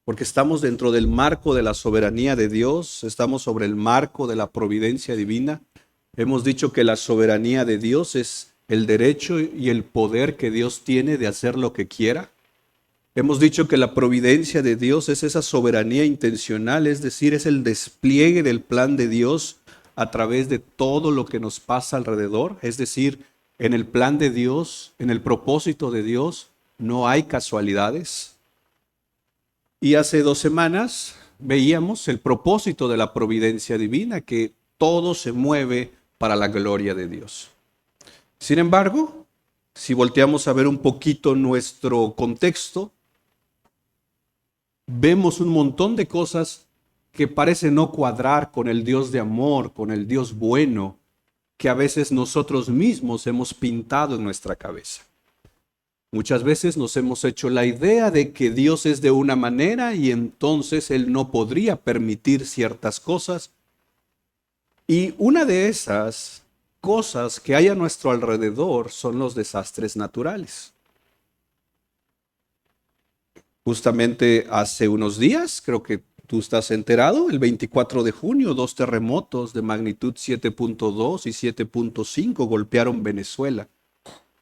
porque estamos dentro del marco de la soberanía de Dios, estamos sobre el marco de la providencia divina. Hemos dicho que la soberanía de Dios es el derecho y el poder que Dios tiene de hacer lo que quiera. Hemos dicho que la providencia de Dios es esa soberanía intencional, es decir, es el despliegue del plan de Dios a través de todo lo que nos pasa alrededor. Es decir, en el plan de Dios, en el propósito de Dios, no hay casualidades. Y hace 2 semanas veíamos el propósito de la providencia divina, que todo se mueve para la gloria de Dios. Sin embargo, si volteamos a ver un poquito nuestro contexto, vemos un montón de cosas que parecen no cuadrar con el Dios de amor, con el Dios bueno, que a veces nosotros mismos hemos pintado en nuestra cabeza. Muchas veces nos hemos hecho la idea de que Dios es de una manera y entonces Él no podría permitir ciertas cosas. Y una de esas cosas que hay a nuestro alrededor son los desastres naturales. Justamente hace unos días, creo que tú estás enterado, el 24 de junio, 2 terremotos de magnitud 7.2 y 7.5 golpearon Venezuela.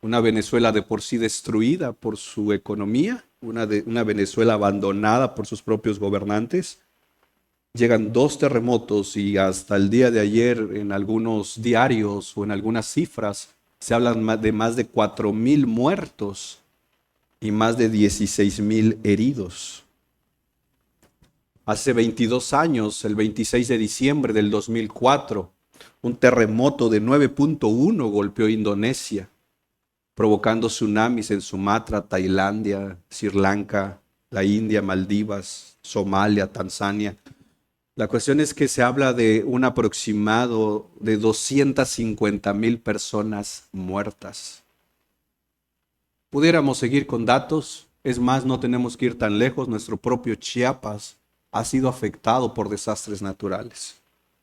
Una Venezuela de por sí destruida por su economía, una Venezuela abandonada por sus propios gobernantes. Llegan 2 terremotos y hasta el día de ayer en algunos diarios o en algunas cifras se hablan de más de 4,000 muertos y más de 16,000 heridos. Hace 22 años, el 26 de diciembre del 2004, un terremoto de 9.1 golpeó Indonesia, provocando tsunamis en Sumatra, Tailandia, Sri Lanka, la India, Maldivas, Somalia, Tanzania. La cuestión es que se habla de un aproximado de 250,000 personas muertas. Pudiéramos seguir con datos, es más, no tenemos que ir tan lejos, nuestro propio Chiapas ha sido afectado por desastres naturales.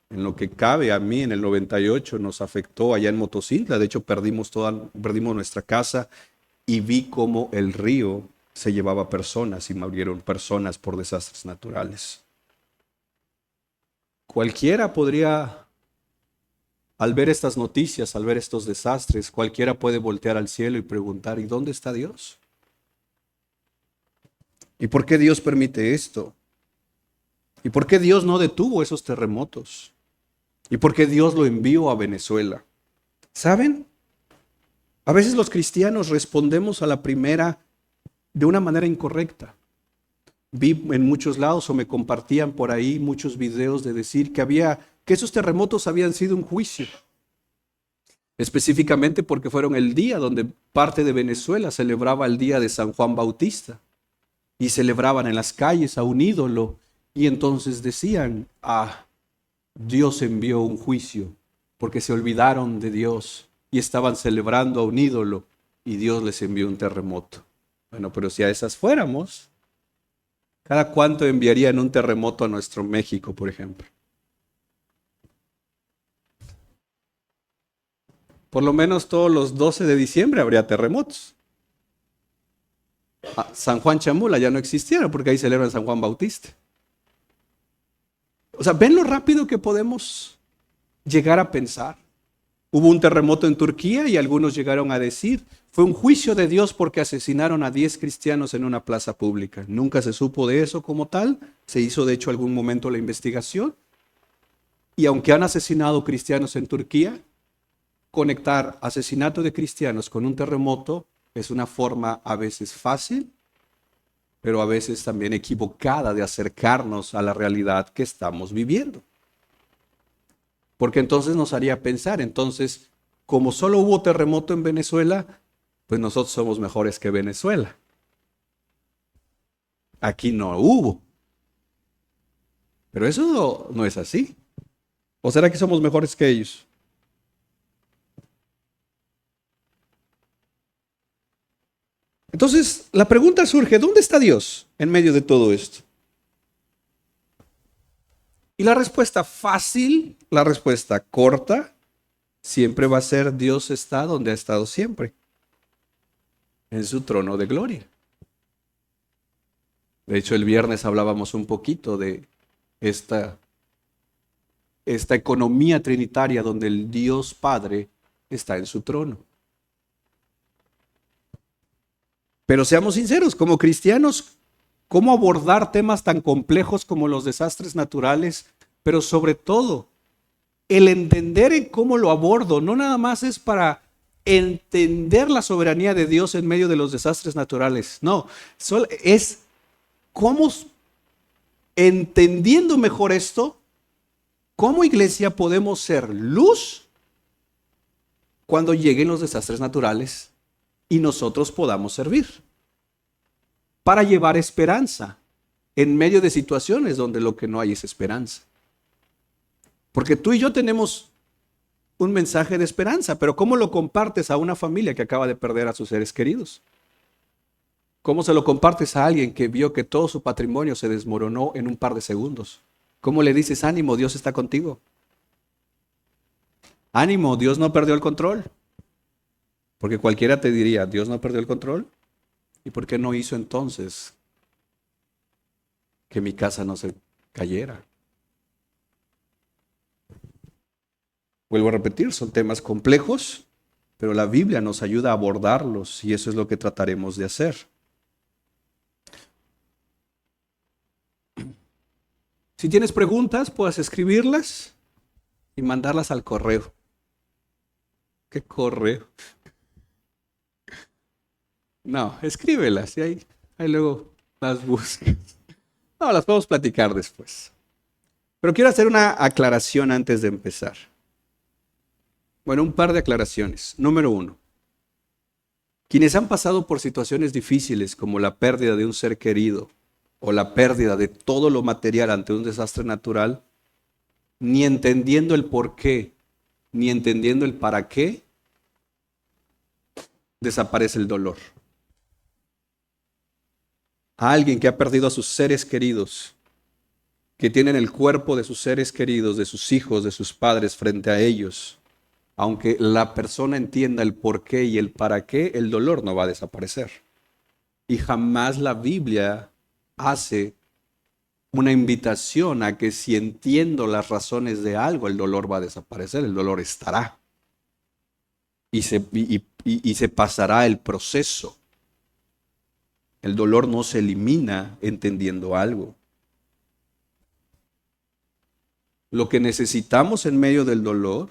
En lo que cabe a mí, en el 98 nos afectó allá en Motocintla, de hecho perdimos nuestra casa y vi cómo el río se llevaba personas y murieron personas por desastres naturales. Cualquiera podría, al ver estas noticias, al ver estos desastres, cualquiera puede voltear al cielo y preguntar, ¿y dónde está Dios? ¿Y por qué Dios permite esto? ¿Y por qué Dios no detuvo esos terremotos? ¿Y por qué Dios lo envió a Venezuela? ¿Saben? A veces los cristianos respondemos a la primera de una manera incorrecta. Vi en muchos lados o me compartían por ahí muchos videos de decir que esos terremotos habían sido un juicio. Específicamente porque fueron el día donde parte de Venezuela celebraba el día de San Juan Bautista y celebraban en las calles a un ídolo y entonces decían, Dios envió un juicio porque se olvidaron de Dios y estaban celebrando a un ídolo y Dios les envió un terremoto. Bueno, pero si a esas fuéramos, ¿cada cuánto enviarían un terremoto a nuestro México, por ejemplo? Por lo menos todos los 12 de diciembre habría terremotos. San Juan Chamula ya no existiera porque ahí celebran San Juan Bautista. O sea, ¿ven lo rápido que podemos llegar a pensar? Hubo un terremoto en Turquía y algunos llegaron a decir, fue un juicio de Dios porque asesinaron a 10 cristianos en una plaza pública. Nunca se supo de eso como tal, se hizo de hecho algún momento la investigación. Y aunque han asesinado cristianos en Turquía, conectar asesinato de cristianos con un terremoto es una forma a veces fácil, pero a veces también equivocada de acercarnos a la realidad que estamos viviendo. Porque entonces nos haría pensar, entonces, como solo hubo terremoto en Venezuela, pues nosotros somos mejores que Venezuela. Aquí no hubo. Pero eso no es así. ¿O será que somos mejores que ellos? Entonces, la pregunta surge, ¿dónde está Dios en medio de todo esto? Y la respuesta fácil, la respuesta corta, siempre va a ser Dios está donde ha estado siempre, en su trono de gloria. De hecho, el viernes hablábamos un poquito de esta, esta economía trinitaria donde el Dios Padre está en su trono. Pero seamos sinceros, como cristianos, ¿cómo abordar temas tan complejos como los desastres naturales? Pero sobre todo, el entender en cómo lo abordo no nada más es para entender la soberanía de Dios en medio de los desastres naturales. No, es cómo, entendiendo mejor esto, como iglesia podemos ser luz cuando lleguen los desastres naturales y nosotros podamos servir para llevar esperanza en medio de situaciones donde lo que no hay es esperanza. Porque tú y yo tenemos un mensaje de esperanza, pero ¿cómo lo compartes a una familia que acaba de perder a sus seres queridos? ¿Cómo se lo compartes a alguien que vio que todo su patrimonio se desmoronó en un par de segundos? ¿Cómo le dices, ánimo, Dios está contigo? Ánimo, Dios no perdió el control. Porque cualquiera te diría, Dios no perdió el control. ¿Y por qué no hizo entonces que mi casa no se cayera? Vuelvo a repetir, son temas complejos, pero la Biblia nos ayuda a abordarlos y eso es lo que trataremos de hacer. Si tienes preguntas, puedes escribirlas y mandarlas al correo. ¿Qué correo? No, escríbelas y ahí luego las buscas. No, las podemos platicar después. Pero quiero hacer una aclaración antes de empezar. Bueno, un par de aclaraciones. Número uno, quienes han pasado por situaciones difíciles como la pérdida de un ser querido o la pérdida de todo lo material ante un desastre natural, ni entendiendo el por qué, ni entendiendo el para qué, desaparece el dolor. A alguien que ha perdido a sus seres queridos, que tienen el cuerpo de sus seres queridos, de sus hijos, de sus padres frente a ellos, aunque la persona entienda el por qué y el para qué, el dolor no va a desaparecer. Y jamás la Biblia hace una invitación a que si entiendo las razones de algo, el dolor va a desaparecer, el dolor estará. Y se pasará el proceso. El dolor no se elimina entendiendo algo. Lo que necesitamos en medio del dolor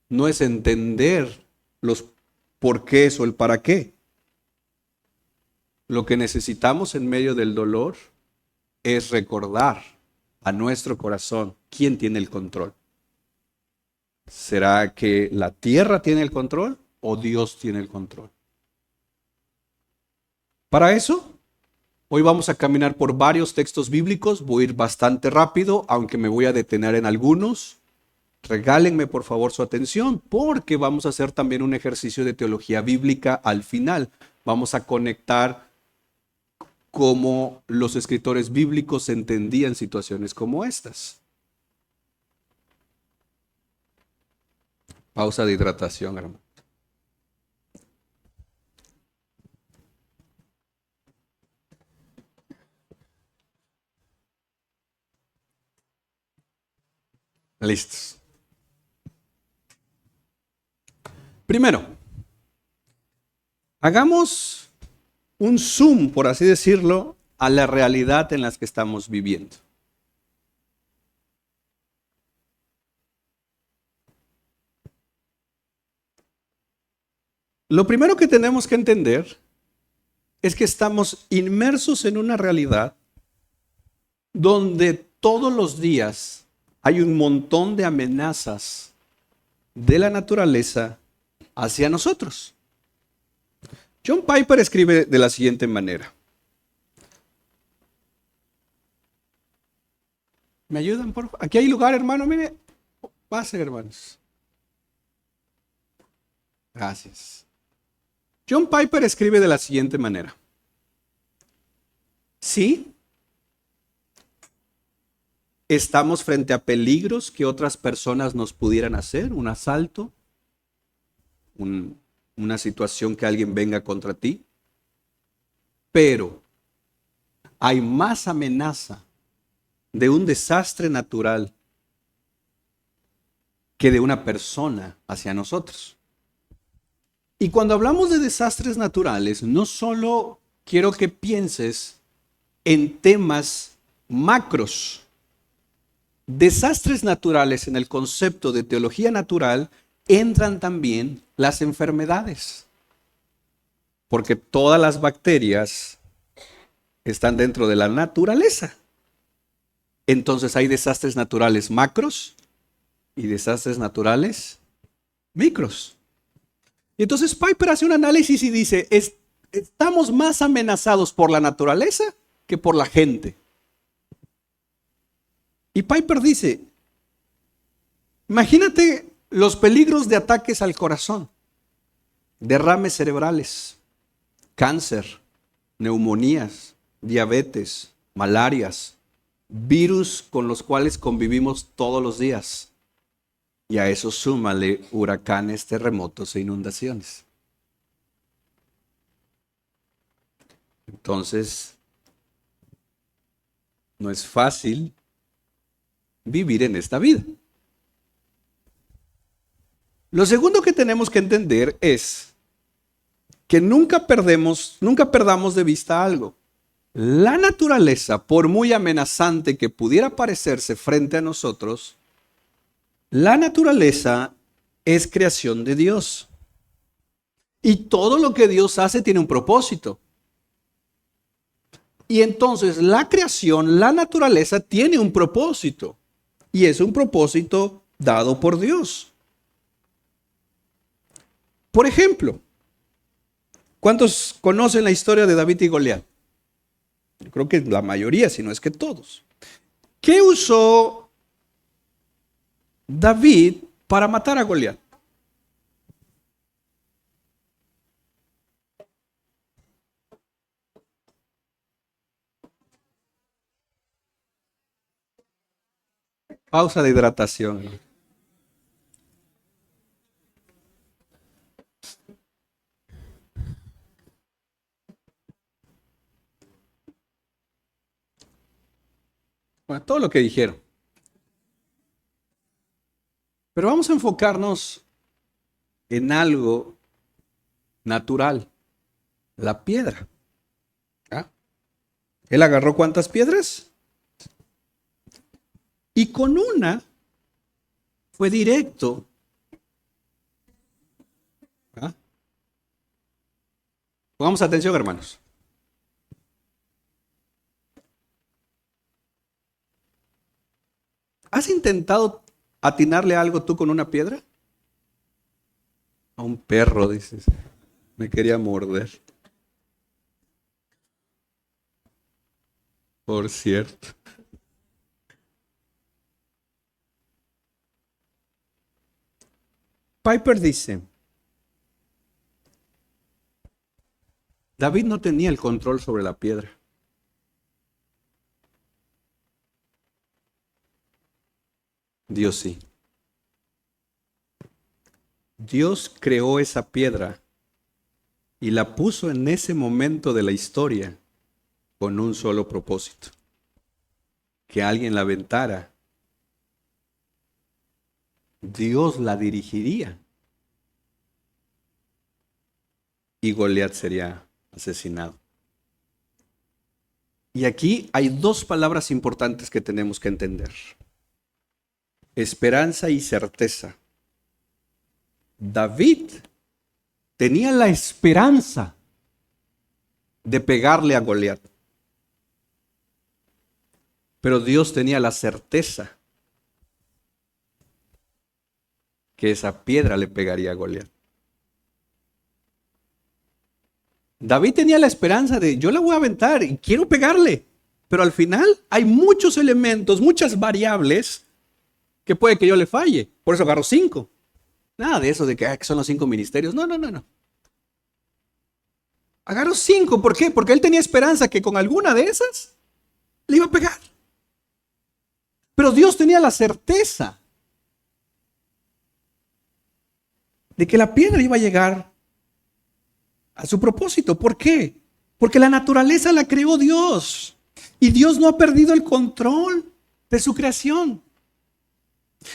no es entender los porqués o el para qué. Lo que necesitamos en medio del dolor es recordar a nuestro corazón quién tiene el control. ¿Será que la tierra tiene el control o Dios tiene el control? Para eso, hoy vamos a caminar por varios textos bíblicos. Voy a ir bastante rápido, aunque me voy a detener en algunos. Regálenme por favor su atención porque vamos a hacer también un ejercicio de teología bíblica al final. Vamos a conectar cómo los escritores bíblicos entendían situaciones como estas. Pausa de hidratación, hermano. Listos. Primero, hagamos un zoom, por así decirlo, a la realidad en la que estamos viviendo. Lo primero que tenemos que entender es que estamos inmersos en una realidad donde todos los días hay un montón de amenazas de la naturaleza hacia nosotros. John Piper escribe de la siguiente manera. ¿Me ayudan, por favor? Aquí hay lugar, hermano, mire. Pasen, hermanos. Gracias. John Piper escribe de la siguiente manera. Sí, estamos frente a peligros que otras personas nos pudieran hacer, un asalto, una situación que alguien venga contra ti, pero hay más amenaza de un desastre natural que de una persona hacia nosotros. Y cuando hablamos de desastres naturales, no solo quiero que pienses en temas macros. Desastres naturales en el concepto de teología natural entran también las enfermedades, porque todas las bacterias están dentro de la naturaleza. Entonces hay desastres naturales macros y desastres naturales micros. Y entonces Piper hace un análisis y dice, estamos más amenazados por la naturaleza que por la gente. Y Piper dice, imagínate los peligros de ataques al corazón, derrames cerebrales, cáncer, neumonías, diabetes, malarias, virus con los cuales convivimos todos los días. Y a eso súmale huracanes, terremotos e inundaciones. Entonces, no es fácil vivir en esta vida. Lo segundo que tenemos que entender es que nunca perdamos de vista algo. La naturaleza, por muy amenazante que pudiera parecerse frente a nosotros, la naturaleza es creación de Dios. Y todo lo que Dios hace tiene un propósito. Y entonces la creación, la naturaleza, tiene un propósito. Y es un propósito dado por Dios. Por ejemplo, ¿cuántos conocen la historia de David y Goliat? Yo creo que la mayoría, si no es que todos. ¿Qué usó David para matar a Goliat? Pausa de hidratación. Bueno, todo lo que dijeron. Pero vamos a enfocarnos en algo natural, la piedra. ¿Ah? Él agarró ¿cuántas piedras? Y con una fue directo. ¿Ah? Pongamos atención, hermanos. ¿Has intentado atinarle algo tú con una piedra? A un perro, dices. Me quería morder. Por cierto. Piper dice, David no tenía el control sobre la piedra. Dios sí. Dios creó esa piedra y la puso en ese momento de la historia con un solo propósito: que alguien la aventara. Dios la dirigiría y Goliat sería asesinado. Y aquí hay dos palabras importantes que tenemos que entender: esperanza y certeza. David tenía la esperanza de pegarle a Goliat, pero Dios tenía la certeza que esa piedra le pegaría a Goliat. David tenía la esperanza de, yo la voy a aventar y quiero pegarle, pero al final hay muchos elementos, muchas variables que puede que yo le falle. Por eso agarro 5. Nada de eso de que son los 5 ministerios. No. Agarró 5. ¿Por qué? Porque él tenía esperanza que con alguna de esas le iba a pegar. Pero Dios tenía la certeza de que la piedra iba a llegar a su propósito. ¿Por qué? Porque la naturaleza la creó Dios. Y Dios no ha perdido el control de su creación.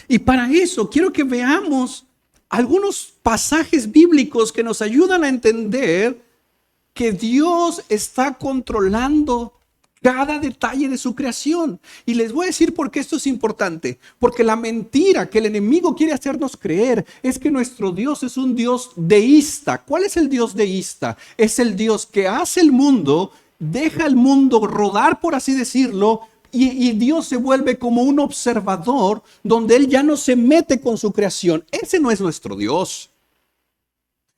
Y para eso quiero que veamos algunos pasajes bíblicos que nos ayudan a entender que Dios está controlando cada detalle de su creación. Y les voy a decir por qué esto es importante. Porque la mentira que el enemigo quiere hacernos creer es que nuestro Dios es un Dios deísta. ¿Cuál es el Dios deísta? Es el Dios que hace el mundo, deja el mundo rodar, por así decirlo, y Dios se vuelve como un observador donde Él ya no se mete con su creación. Ese no es nuestro Dios.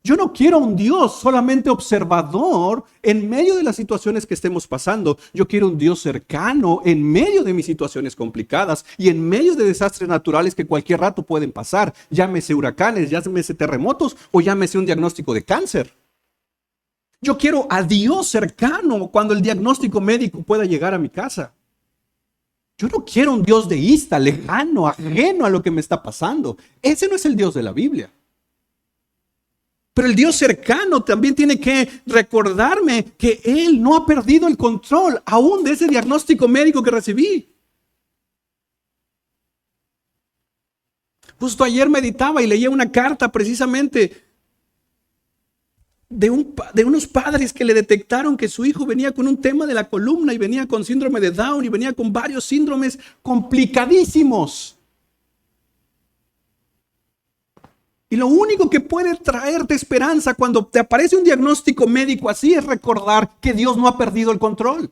Yo no quiero un Dios solamente observador en medio de las situaciones que estemos pasando. Yo quiero un Dios cercano en medio de mis situaciones complicadas y en medio de desastres naturales que cualquier rato pueden pasar. Llámese huracanes, llámese terremotos o llámese un diagnóstico de cáncer. Yo quiero a Dios cercano cuando el diagnóstico médico pueda llegar a mi casa. Yo no quiero un Dios deísta, lejano, ajeno a lo que me está pasando. Ese no es el Dios de la Biblia. Pero el Dios cercano también tiene que recordarme que Él no ha perdido el control aún de ese diagnóstico médico que recibí. Justo ayer meditaba y leía una carta precisamente de unos padres que le detectaron que su hijo venía con un tema de la columna y venía con síndrome de Down y venía con varios síndromes complicadísimos. Y lo único que puede traerte esperanza cuando te aparece un diagnóstico médico así es recordar que Dios no ha perdido el control.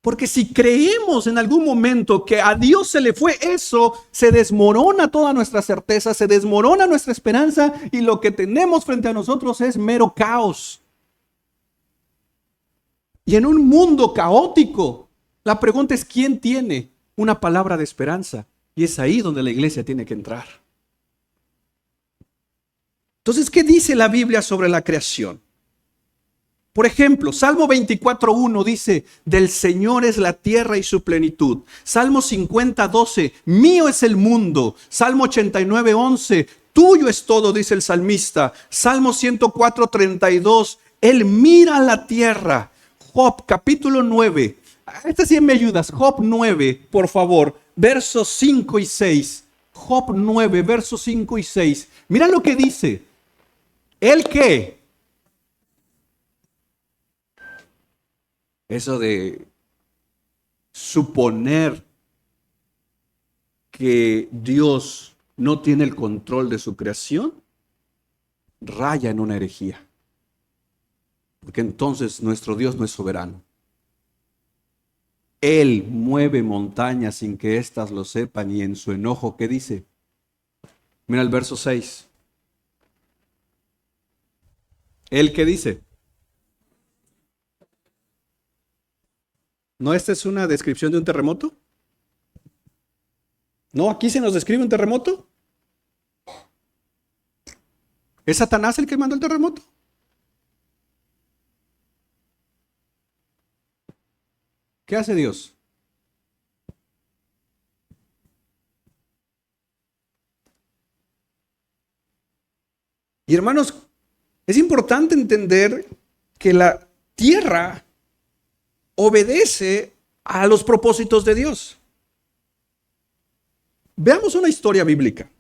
Porque si creemos en algún momento que a Dios se le fue eso, se desmorona toda nuestra certeza, se desmorona nuestra esperanza y lo que tenemos frente a nosotros es mero caos. Y en un mundo caótico, la pregunta es ¿quién tiene una palabra de esperanza? Y es ahí donde la iglesia tiene que entrar. Entonces, ¿qué dice la Biblia sobre la creación? Por ejemplo, Salmo 24:1 dice, del Señor es la tierra y su plenitud. Salmo 50:12, mío es el mundo. Salmo 89:11, tuyo es todo, dice el salmista. Salmo 104:32, Él mira la tierra. Job capítulo 9. Este sí me ayudas. Job 9, por favor. Versos 5 y 6. Job 9, versos 5 y 6. Mira lo que dice. ¿El qué? Eso de suponer que Dios no tiene el control de su creación, raya en una herejía. Porque entonces nuestro Dios no es soberano. Él mueve montañas sin que éstas lo sepan y en su enojo, ¿qué dice? Mira el verso 6. ¿Él qué dice? ¿No esta es una descripción de un terremoto? ¿No? ¿Aquí se nos describe un terremoto? ¿Es Satanás el que mandó el terremoto? ¿Qué hace Dios? Y hermanos, es importante entender que la tierra obedece a los propósitos de Dios. Veamos una historia bíblica.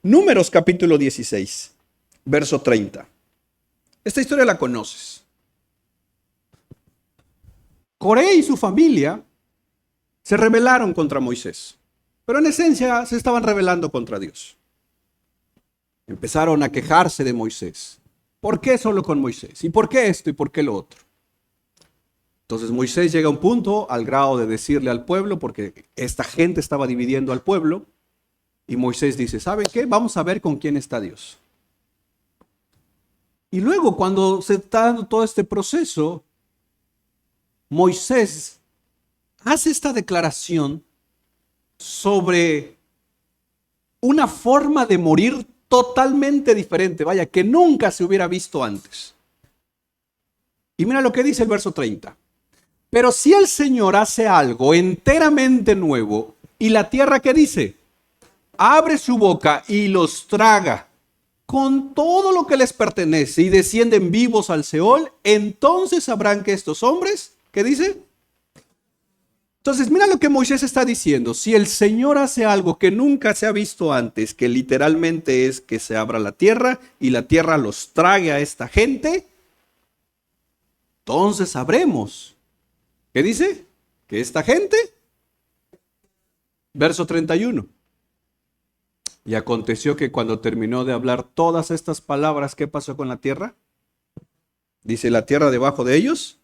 Números capítulo 16, verso 30. Esta historia la conoces. Coré y su familia se rebelaron contra Moisés, pero en esencia se estaban rebelando contra Dios. Empezaron a quejarse de Moisés. ¿Por qué solo con Moisés? ¿Y por qué esto y por qué lo otro? Entonces Moisés llega a un punto al grado de decirle al pueblo, porque esta gente estaba dividiendo al pueblo, y Moisés dice, ¿saben qué? Vamos a ver con quién está Dios. Y luego cuando se está dando todo este proceso, Moisés hace esta declaración sobre una forma de morir totalmente diferente, vaya, que nunca se hubiera visto antes. Y mira lo que dice el verso 30. Pero si el Señor hace algo enteramente nuevo, y la tierra, ¿qué dice? Abre su boca y los traga. con todo lo que les pertenece y descienden vivos al Seol, entonces sabrán que estos hombres, ¿qué dice? Entonces, mira lo que Moisés está diciendo. Si el Señor hace algo que nunca se ha visto antes, que literalmente es que se abra la tierra y la tierra los trague a esta gente, entonces sabremos. ¿Qué dice? Que esta gente, verso 31. Y aconteció que cuando terminó de hablar todas estas palabras, ¿qué pasó con la tierra? Dice, la tierra debajo de ellos.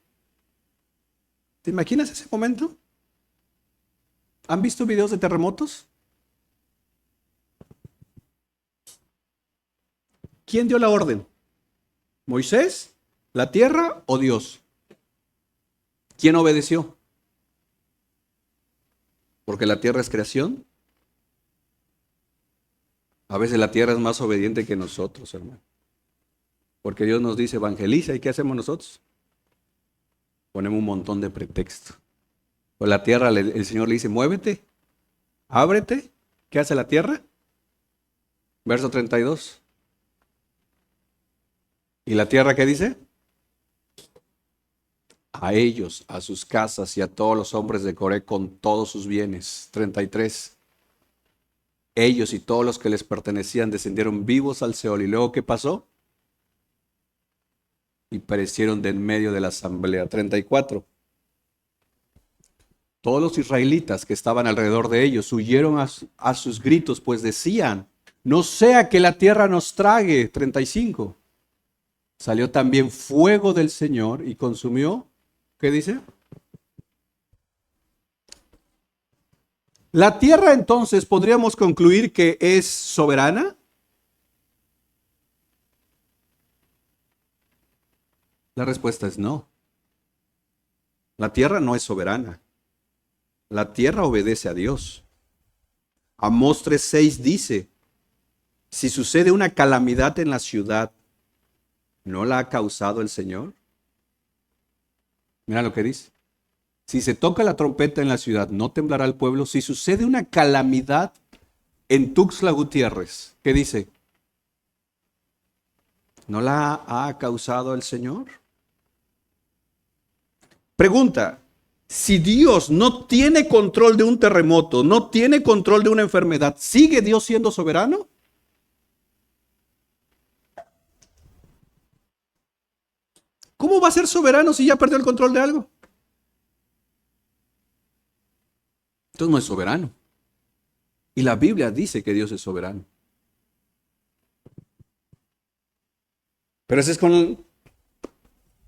¿Te imaginas ese momento? ¿Han visto videos de terremotos? ¿Quién dio la orden? ¿Moisés? ¿La tierra o Dios? ¿Quién obedeció? Porque la tierra es creación. A veces la tierra es más obediente que nosotros, hermano. Porque Dios nos dice, evangeliza, ¿y qué hacemos nosotros? Ponemos un montón de pretextos. Pues la tierra, el Señor le dice, muévete, ábrete. ¿Qué hace la tierra? Verso 32. ¿Y la tierra qué dice? A ellos, a sus casas y a todos los hombres de Coré con todos sus bienes. 33. Ellos y todos los que les pertenecían descendieron vivos al Seol. ¿Y luego qué pasó? Y perecieron de en medio de la asamblea. 34. Todos los israelitas que estaban alrededor de ellos huyeron a sus gritos, pues decían, no sea que la tierra nos trague. 35. Salió también fuego del Señor y consumió, ¿qué dice? La tierra entonces podríamos concluir que es soberana. La respuesta es no. La tierra no es soberana. La tierra obedece a Dios. Amós 3:6 dice, si sucede una calamidad en la ciudad, ¿no la ha causado el Señor? Mira lo que dice. Si se toca la trompeta en la ciudad, ¿no temblará el pueblo? Si sucede una calamidad en Tuxtla Gutiérrez, ¿qué dice? ¿No la ha causado el Señor? Pregunta, si Dios no tiene control de un terremoto, no tiene control de una enfermedad, ¿sigue Dios siendo soberano? ¿Cómo va a ser soberano si ya perdió el control de algo? Entonces no es soberano. Y la Biblia dice que Dios es soberano. Pero ese es con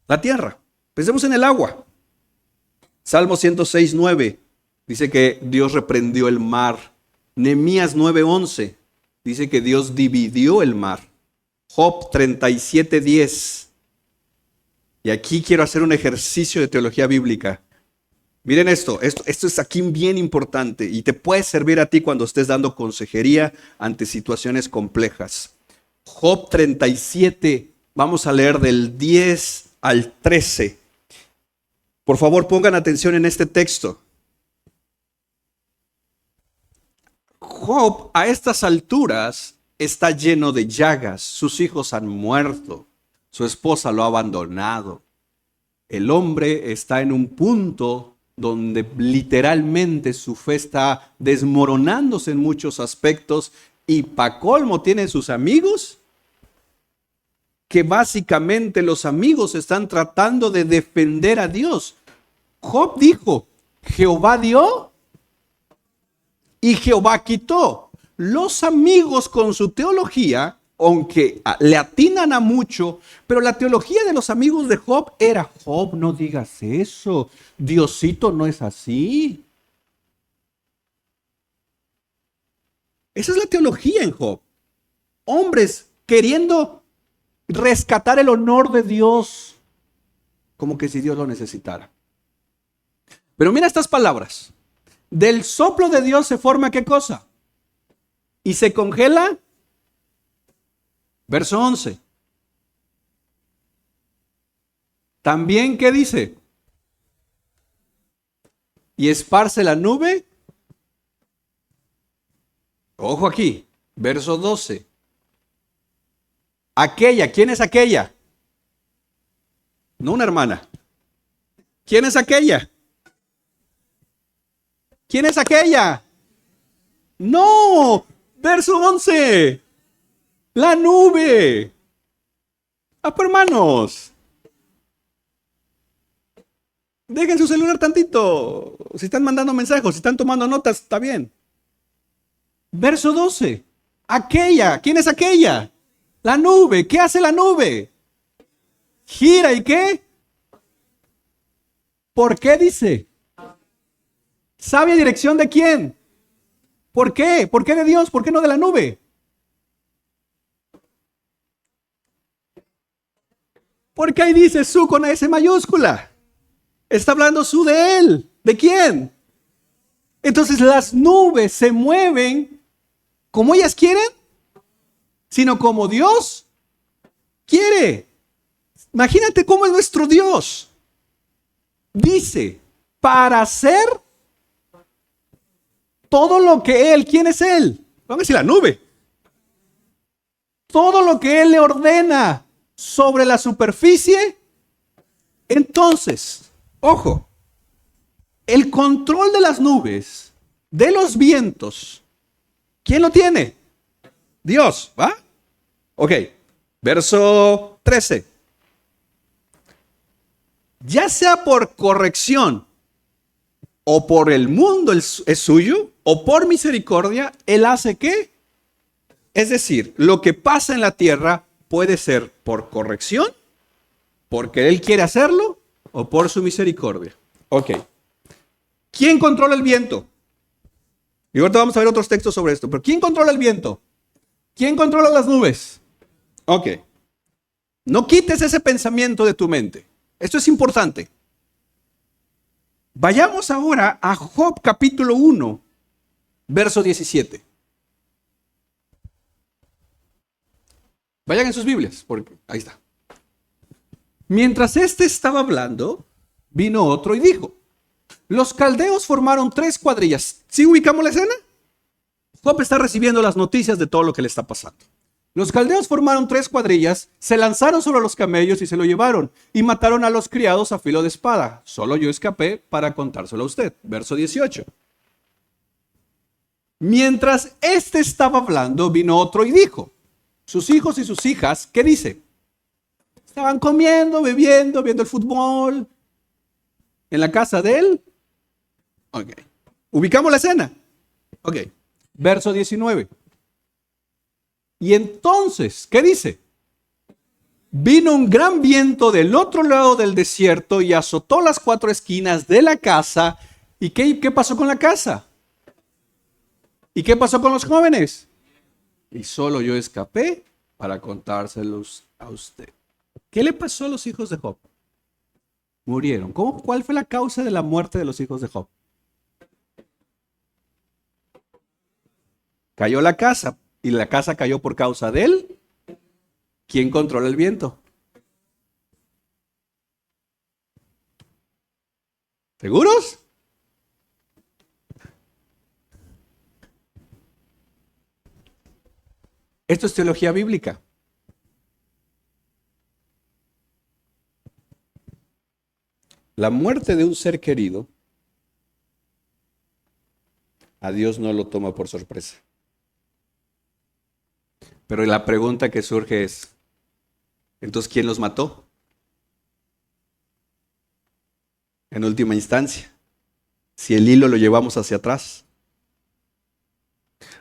la tierra. Pensemos en el agua. Salmo 106:9 dice que Dios reprendió el mar. Nehemías 9:11 dice que Dios dividió el mar. Job 37:10. Y aquí quiero hacer un ejercicio de teología bíblica. Miren esto es aquí bien importante y te puede servir a ti cuando estés dando consejería ante situaciones complejas. Job 37, vamos a leer del 10 al 13. Por favor, pongan atención en este texto. Job a estas alturas está lleno de llagas, sus hijos han muerto, su esposa lo ha abandonado. El hombre está en un punto donde literalmente su fe está desmoronándose en muchos aspectos y pa' colmo tiene sus amigos que básicamente los amigos están tratando de defender a Dios. Job dijo, Jehová dio y Jehová quitó. Los amigos con su teología, aunque le atinan a mucho, pero la teología de los amigos de Job era, Job, no digas eso, Diosito no es así. Esa es la teología en Job. Hombres queriendo rescatar el honor de Dios, como que si Dios lo necesitara. Pero mira estas palabras. Del soplo de Dios se forma ¿qué cosa? Y se congela. Verso 11. También, ¿qué dice? Y esparce la nube. Ojo aquí, verso 12. Aquella, ¿quién es aquella? No una hermana. ¿Quién es aquella? ¿Quién es aquella? No, verso 11. La nube. Ah, pues, hermanos, dejen su celular tantito. Si están mandando mensajes, si están tomando notas, está bien. Verso 12. Aquella, ¿quién es aquella? La nube. ¿Qué hace la nube? Gira, ¿y qué? ¿Por qué dice? ¿Sabe a dirección de quién? ¿Por qué? ¿Por qué de Dios? ¿Por qué no de la nube? Porque ahí dice su con S mayúscula. Está hablando su de él. ¿De quién? Entonces las nubes se mueven como ellas quieren, sino como Dios quiere. Imagínate cómo es nuestro Dios. Dice, para hacer todo lo que Él, ¿quién es Él? Vamos a decir la nube. Todo lo que Él le ordena sobre la superficie. Entonces, ojo, el control de las nubes, de los vientos, ¿quién lo tiene? Dios, ¿va? Ok, verso 13. Ya sea por corrección o por el mundo es suyo, o por misericordia, Él hace ¿qué? Es decir, lo que pasa en la tierra puede ser por corrección, porque Él quiere hacerlo, o por su misericordia. Ok. ¿Quién controla el viento? Y ahorita vamos a ver otros textos sobre esto, pero ¿quién controla el viento? ¿Quién controla las nubes? Ok. No quites ese pensamiento de tu mente. Esto es importante. Vayamos ahora a Job capítulo 1, verso 17. Vayan en sus Biblias, porque ahí está. Mientras éste estaba hablando, vino otro y dijo, los caldeos formaron 3 cuadrillas. ¿Sí ubicamos la escena? Job está recibiendo las noticias de todo lo que le está pasando. Los caldeos formaron 3 cuadrillas, se lanzaron sobre los camellos y se lo llevaron, y mataron a los criados a filo de espada. Solo yo escapé para contárselo a usted. Verso 18. Mientras éste estaba hablando, vino otro y dijo, sus hijos y sus hijas, ¿qué dice? Estaban comiendo, bebiendo, viendo el fútbol, en la casa de él. Ok. ¿Ubicamos la escena? Ok. Verso 19. Y entonces, ¿qué dice? Vino un gran viento del otro lado del desierto y azotó las 4 esquinas de la casa. ¿Y qué pasó con la casa? ¿Y qué pasó con los jóvenes? Y solo yo escapé para contárselos a usted. ¿Qué le pasó a los hijos de Job? Murieron. ¿Cuál fue la causa de la muerte de los hijos de Job? Cayó la casa. ¿Y la casa cayó por causa de él? ¿Quién controla el viento? ¿Seguros? Esto es teología bíblica. La muerte de un ser querido, a Dios no lo toma por sorpresa. Pero la pregunta que surge es, ¿entonces quién los mató? En última instancia, si el hilo lo llevamos hacia atrás.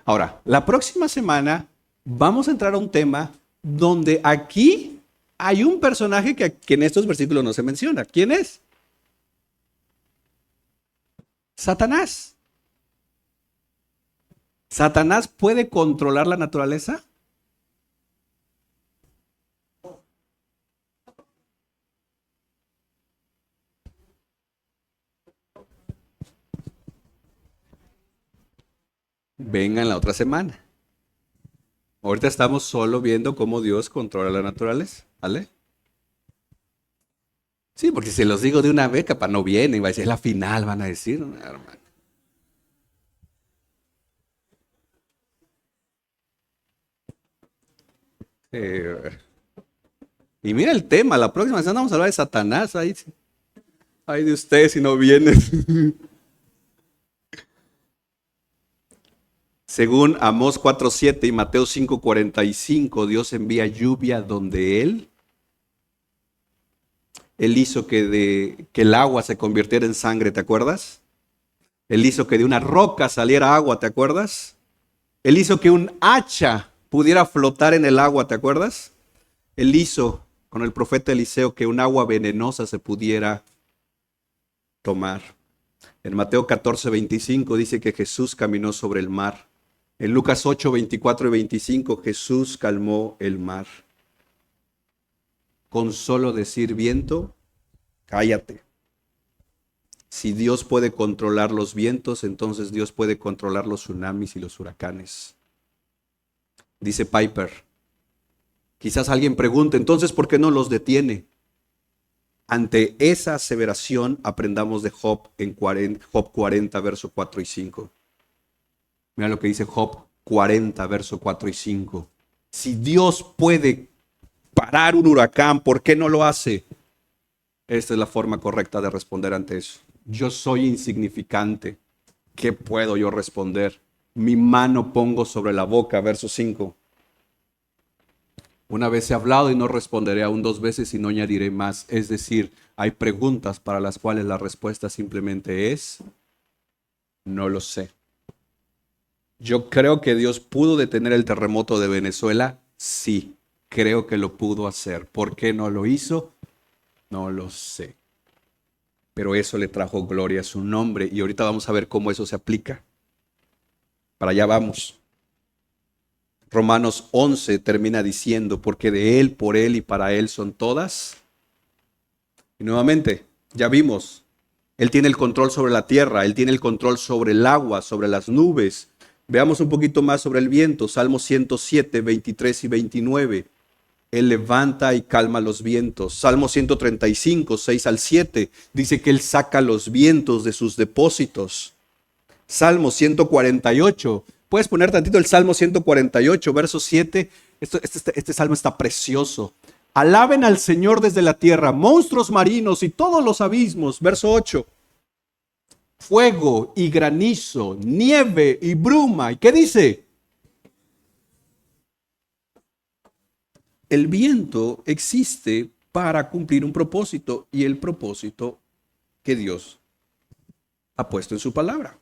Ahora, la próxima semana vamos a entrar a un tema donde aquí hay un personaje que en estos versículos no se menciona. ¿Quién es? Satanás. ¿Satanás puede controlar la naturaleza? Vengan la otra semana. Ahorita estamos solo viendo cómo Dios controla la naturaleza. ¿Vale? Sí, porque si los digo de una vez, capaz no vienen, va a decir, es la final, van a decir, ¿no, hermano? Y mira el tema, la próxima semana vamos a hablar de Satanás. Ay de ustedes si no vienen. Según Amós 4:7 y Mateo 5:45, Dios envía lluvia donde Él hizo que el agua se convirtiera en sangre, ¿te acuerdas? Él hizo que de una roca saliera agua, ¿te acuerdas? Él hizo que un hacha pudiera flotar en el agua, ¿te acuerdas? Él hizo con el profeta Eliseo que un agua venenosa se pudiera tomar. En Mateo 14:25 dice que Jesús caminó sobre el mar. En Lucas 8:24 y 25 Jesús calmó el mar. Con solo decir viento, cállate. Si Dios puede controlar los vientos, entonces Dios puede controlar los tsunamis y los huracanes. Dice Piper. Quizás alguien pregunte, entonces, ¿por qué no los detiene? Ante esa aseveración, aprendamos de Job en Job 40, verso 4 y 5. Mira lo que dice Job 40, verso 4 y 5. Si Dios puede parar un huracán, ¿por qué no lo hace? Esta es la forma correcta de responder ante eso. Yo soy insignificante. ¿Qué puedo yo responder? Mi mano pongo sobre la boca, verso 5. Una vez he hablado y no responderé aún 2 veces y no añadiré más. Es decir, hay preguntas para las cuales la respuesta simplemente es, no lo sé. Yo creo que Dios pudo detener el terremoto de Venezuela. Sí, creo que lo pudo hacer. ¿Por qué no lo hizo? No lo sé. Pero eso le trajo gloria a su nombre y ahorita vamos a ver cómo eso se aplica. Para allá vamos. Romanos 11 termina diciendo, porque de Él, por Él y para Él son todas. Y nuevamente, ya vimos, Él tiene el control sobre la tierra, Él tiene el control sobre el agua, sobre las nubes. Veamos un poquito más sobre el viento, Salmo 107, 23 y 29. Él levanta y calma los vientos. Salmo 135, 6 al 7, dice que Él saca los vientos de sus depósitos. Salmo 148, puedes poner tantito el Salmo 148, verso 7. Este salmo está precioso. Alaben al Señor desde la tierra, monstruos marinos y todos los abismos. Verso 8. Fuego y granizo, nieve y bruma. ¿Y qué dice? El viento existe para cumplir un propósito y el propósito que Dios ha puesto en su palabra.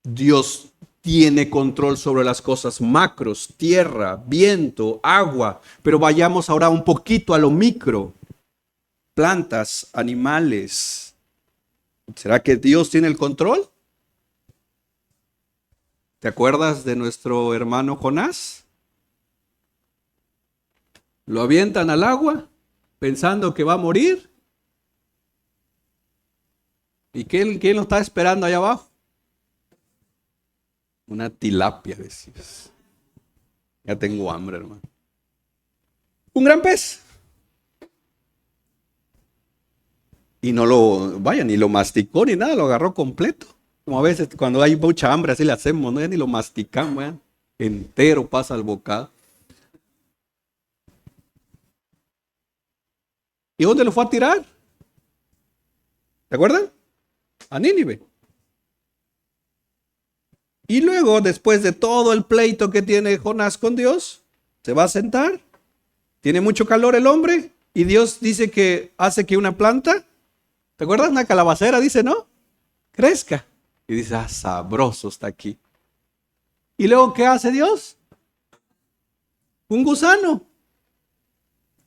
Dios tiene control sobre las cosas macros, tierra, viento, agua, pero vayamos ahora un poquito a lo micro. Plantas, animales. ¿Será que Dios tiene el control? ¿Te acuerdas de nuestro hermano Jonás? Lo avientan al agua pensando que va a morir. ¿Y quién lo está esperando allá abajo? Una tilapia, decías. Ya tengo hambre, hermano. Un gran pez. Y no ni lo masticó ni nada, lo agarró completo. Como a veces cuando hay mucha hambre, así le hacemos, ¿no? Ya ni lo masticamos, ¿eh? Entero pasa al bocado. ¿Y dónde lo fue a tirar? ¿Te acuerdan? A Nínive. Y luego, después de todo el pleito que tiene Jonás con Dios, se va a sentar. Tiene mucho calor el hombre. Y Dios dice que hace que una planta, ¿te acuerdas? Una calabacera, dice, ¿no? Crezca. Y dice, sabroso está aquí. ¿Y luego qué hace Dios? Un gusano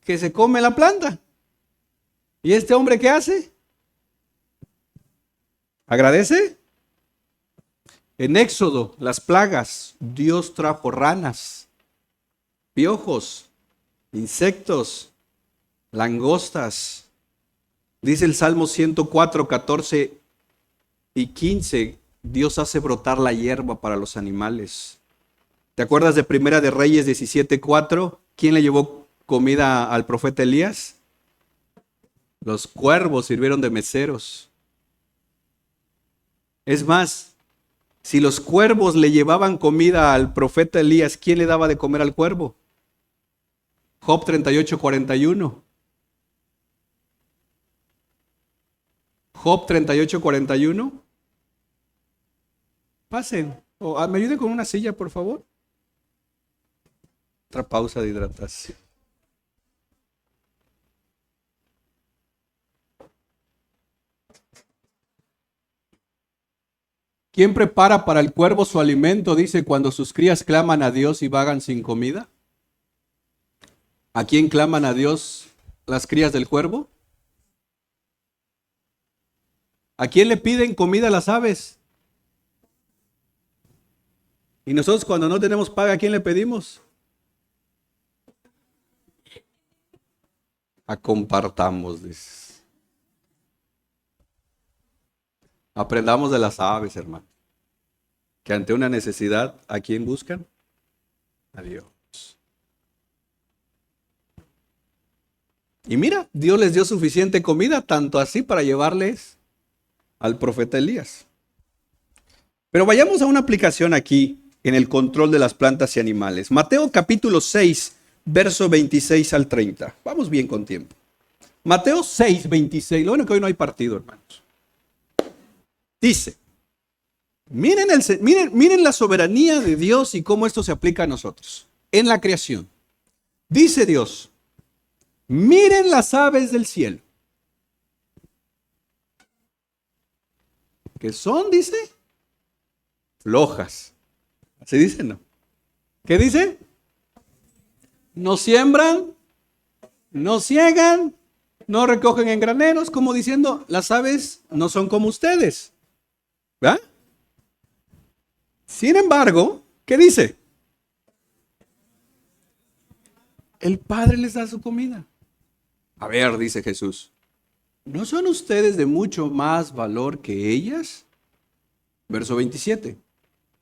que se come la planta. ¿Y este hombre qué hace? ¿Agradece? En Éxodo, las plagas, Dios trajo ranas, piojos, insectos, langostas. Dice el Salmo 104, 14 y 15, Dios hace brotar la hierba para los animales. ¿Te acuerdas de Primera de Reyes 17, 4? ¿Quién le llevó comida al profeta Elías? Los cuervos sirvieron de meseros. Es más, si los cuervos le llevaban comida al profeta Elías, ¿quién le daba de comer al cuervo? Job 38:41. Job 38:41. Pasen. Me ayuden con una silla, por favor. Otra pausa de hidratación. ¿Quién prepara para el cuervo su alimento? Dice, cuando sus crías claman a Dios y vagan sin comida. ¿A quién claman a Dios las crías del cuervo? ¿A quién le piden comida las aves? Y nosotros cuando no tenemos paga, ¿a quién le pedimos? A compartamos, dices. Aprendamos de las aves, hermano. Que ante una necesidad, ¿a quién buscan? A Dios. Y mira, Dios les dio suficiente comida, tanto así para llevarles al profeta Elías. Pero vayamos a una aplicación aquí en el control de las plantas y animales. Mateo capítulo 6, verso 26 al 30. Vamos bien con tiempo. Mateo 6, 26. Lo bueno que hoy no hay partido, hermanos. Dice, miren la soberanía de Dios y cómo esto se aplica a nosotros. En la creación. Dice Dios, miren las aves del cielo. ¿Qué son? Dice. Flojas. ¿Así dice? No. ¿Qué dice? No siembran, no ciegan, no recogen en graneros, como diciendo, las aves no son como ustedes. ¿Verdad? Sin embargo, ¿qué dice? El Padre les da su comida. A ver, dice Jesús, ¿no son ustedes de mucho más valor que ellas? Verso 27.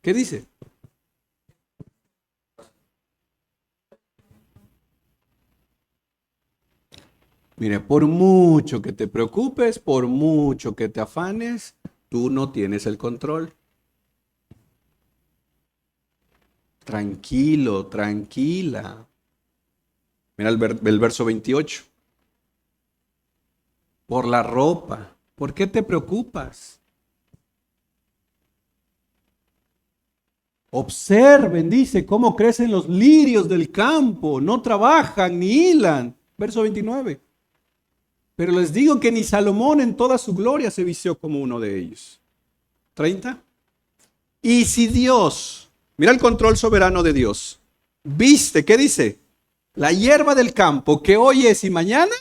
¿Qué dice? Mire, por mucho que te preocupes, por mucho que te afanes, tú no tienes el control. Tranquilo, tranquila. Mira el verso 28. Por la ropa, ¿por qué te preocupas? Observen, dice, cómo crecen los lirios del campo, no trabajan ni hilan. Verso 29. Pero les digo que ni Salomón en toda su gloria se vistió como uno de ellos. 30. Y si Dios, mira el control soberano de Dios, viste, ¿qué dice? La hierba del campo que hoy es y mañana,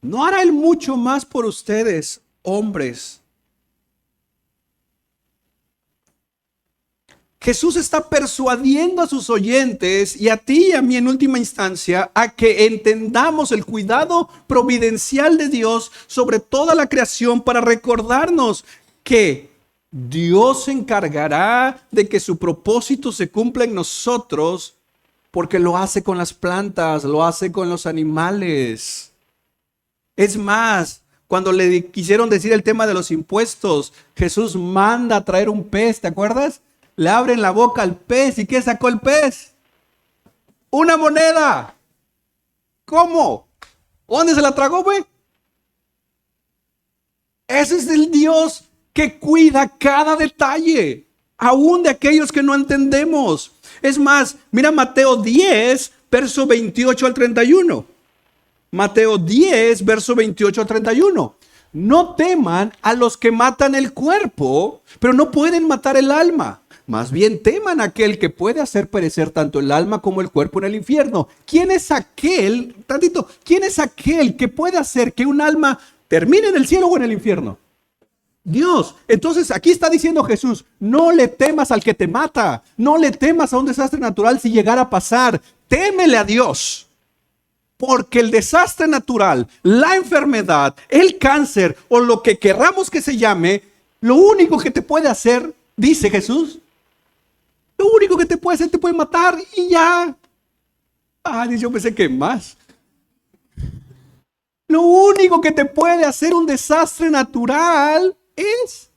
¿no hará Él mucho más por ustedes, hombres? Jesús está persuadiendo a sus oyentes y a ti y a mí en última instancia a que entendamos el cuidado providencial de Dios sobre toda la creación para recordarnos que Dios se encargará de que su propósito se cumpla en nosotros porque lo hace con las plantas, lo hace con los animales. Es más, cuando le quisieron decir el tema de los impuestos, Jesús manda a traer un pez, ¿te acuerdas? Le abren la boca al pez. ¿Y qué sacó el pez? Una moneda. ¿Cómo? ¿Dónde se la tragó, güey? Ese es el Dios que cuida cada detalle, aún de aquellos que no entendemos. Es más, mira Mateo 10, verso 28 al 31. Mateo 10, verso 28 al 31. No teman a los que matan el cuerpo, pero no pueden matar el alma. Más bien teman a aquel que puede hacer perecer tanto el alma como el cuerpo en el infierno. ¿Quién es aquel, quién es aquel que puede hacer que un alma termine en el cielo o en el infierno? Dios. Entonces aquí está diciendo Jesús, no le temas al que te mata, no le temas a un desastre natural si llegara a pasar, témele a Dios. Porque el desastre natural, la enfermedad, el cáncer o lo que querramos que se llame, lo único que te puede hacer, dice Jesús, lo único que te puede hacer, te puede matar y ya. Yo pensé que más. Lo único que te puede hacer un desastre natural es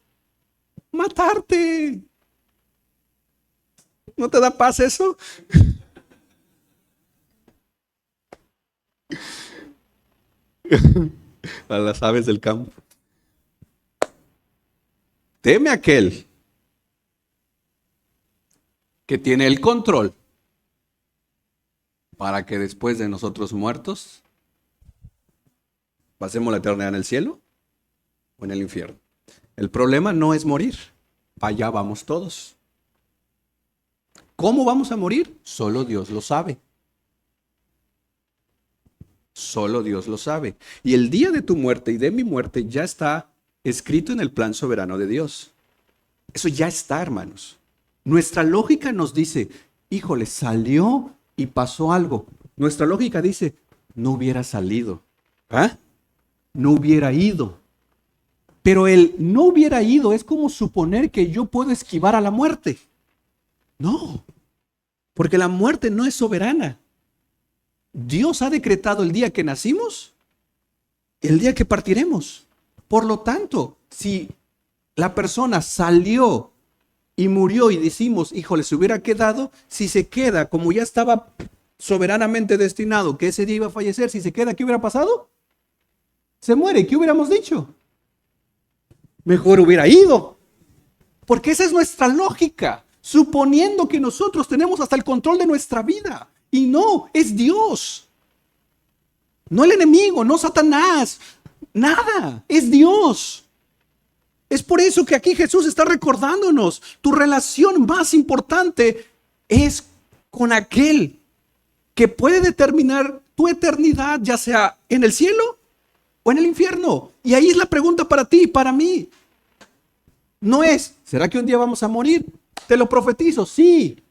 matarte. ¿No te da paz eso? A las aves del campo. Teme a aquel que tiene el control para que después de nosotros muertos pasemos la eternidad en el cielo o en el infierno. El problema no es morir. Allá vamos todos. ¿Cómo vamos a morir? Solo Dios lo sabe. Solo Dios lo sabe. Y el día de tu muerte y de mi muerte ya está escrito en el plan soberano de Dios. Eso ya está, hermanos. Nuestra lógica nos dice, híjole, salió y pasó algo. Nuestra lógica dice, no hubiera salido. ¿Ah? No hubiera ido. Pero el no hubiera ido es como suponer que yo puedo esquivar a la muerte. No, porque la muerte no es soberana. Dios ha decretado el día que nacimos, el día que partiremos. Por lo tanto, si la persona salió y murió y decimos, híjole, se hubiera quedado, si se queda como ya estaba soberanamente destinado que ese día iba a fallecer, si se queda, ¿qué hubiera pasado? Se muere, ¿qué hubiéramos dicho? Mejor hubiera ido. Porque esa es nuestra lógica, suponiendo que nosotros tenemos hasta el control de nuestra vida. Y no, es Dios. No el enemigo, no Satanás. Nada, es Dios. Es por eso que aquí Jesús está recordándonos, tu relación más importante es con aquel que puede determinar tu eternidad, ya sea en el cielo o en el infierno. Y ahí es la pregunta para ti y para mí. No es, ¿será que un día vamos a morir? Te lo profetizo, sí.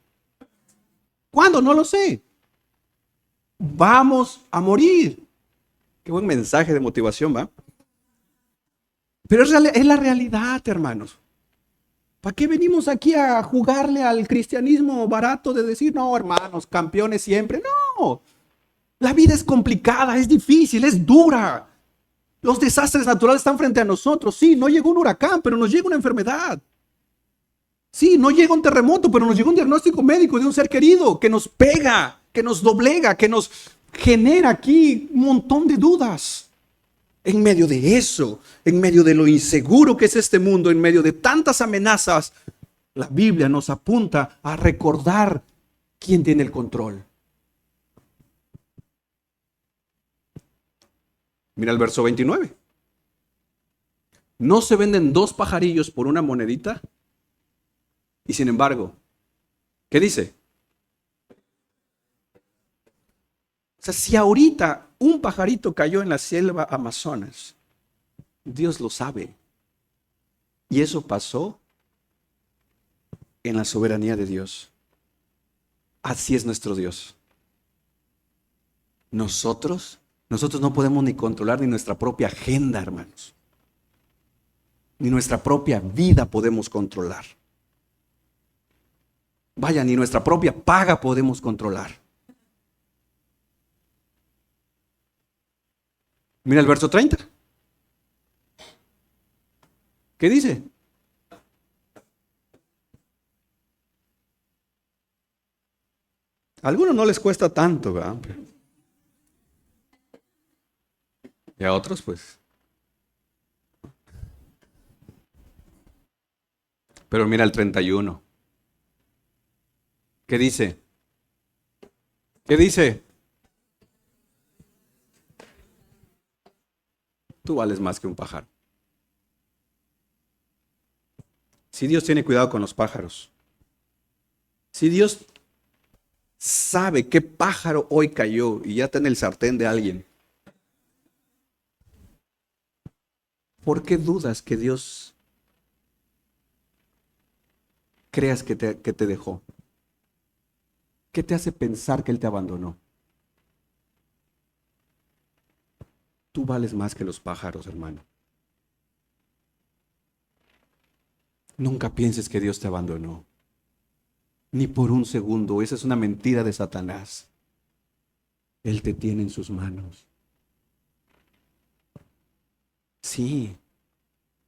¿Cuándo? No lo sé. Vamos a morir. Qué buen mensaje de motivación, ¿va? Pero es la realidad, hermanos. ¿Para qué venimos aquí a jugarle al cristianismo barato de decir, no, hermanos, campeones siempre? No. La vida es complicada, es difícil, es dura. Los desastres naturales están frente a nosotros. Sí, no llegó un huracán, pero nos llega una enfermedad. Sí, no llega un terremoto, pero nos llega un diagnóstico médico de un ser querido que nos pega, que nos doblega, que nos genera aquí un montón de dudas. En medio de eso, en medio de lo inseguro que es este mundo, en medio de tantas amenazas, la Biblia nos apunta a recordar quién tiene el control. Mira el verso 29. ¿No se venden dos pajarillos por una monedita? Y sin embargo, ¿qué dice? O sea, si ahorita un pajarito cayó en la selva Amazonas, Dios lo sabe. Y eso pasó en la soberanía de Dios. Así es nuestro Dios. Nosotros no podemos ni controlar ni nuestra propia agenda, hermanos. Ni nuestra propia vida podemos controlar. Vaya, ni nuestra propia paga podemos controlar. Mira el verso 30. ¿Qué dice? A algunos no les cuesta tanto, ¿verdad? Y a otros, pues. Pero mira el 31. ¿Qué dice? ¿Qué dice? Tú vales más que un pájaro. Si Dios tiene cuidado con los pájaros, si Dios sabe qué pájaro hoy cayó y ya está en el sartén de alguien, ¿por qué dudas que Dios creas que te dejó? ¿Qué te hace pensar que Él te abandonó? Tú vales más que los pájaros, hermano. Nunca pienses que Dios te abandonó. Ni por un segundo. Esa es una mentira de Satanás. Él te tiene en sus manos. Sí,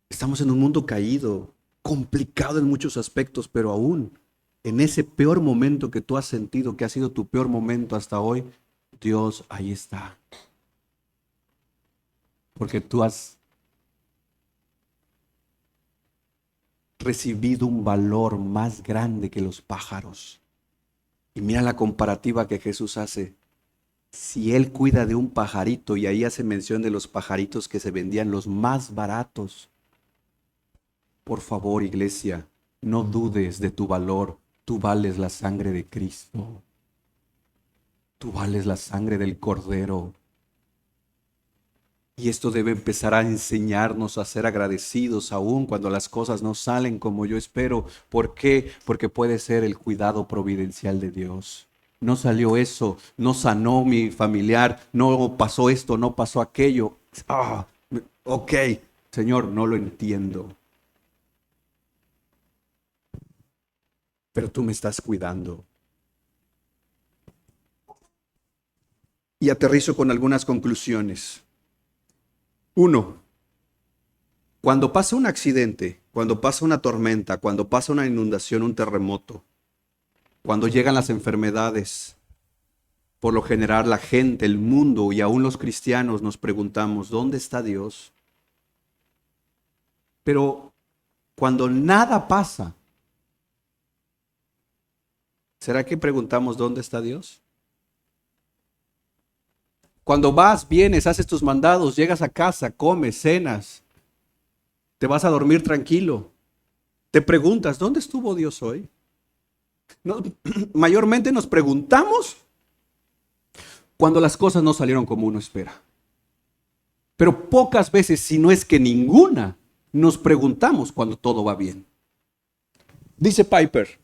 estamos en un mundo caído, complicado en muchos aspectos, pero aún en ese peor momento que tú has sentido, que ha sido tu peor momento hasta hoy, Dios ahí está. Porque tú has recibido un valor más grande que los pájaros. Y mira la comparativa que Jesús hace. Si Él cuida de un pajarito, y ahí hace mención de los pajaritos que se vendían los más baratos. Por favor, iglesia, no dudes de tu valor. Tú vales la sangre de Cristo. Tú vales la sangre del Cordero. Y esto debe empezar a enseñarnos a ser agradecidos aún cuando las cosas no salen como yo espero. ¿Por qué? Porque puede ser el cuidado providencial de Dios. No salió eso, no sanó mi familiar, no pasó esto, no pasó aquello. Ok, Señor, no lo entiendo. Pero tú me estás cuidando. Y aterrizo con algunas conclusiones. Uno, cuando pasa un accidente, cuando pasa una tormenta, cuando pasa una inundación, un terremoto, cuando llegan las enfermedades, por lo general la gente, el mundo y aún los cristianos nos preguntamos, ¿dónde está Dios? Pero cuando nada pasa, ¿será que preguntamos dónde está Dios? Cuando vas, vienes, haces tus mandados, llegas a casa, comes, cenas, te vas a dormir tranquilo, te preguntas, ¿dónde estuvo Dios hoy? No, mayormente nos preguntamos cuando las cosas no salieron como uno espera. Pero pocas veces, si no es que ninguna, nos preguntamos cuando todo va bien. Dice Piper,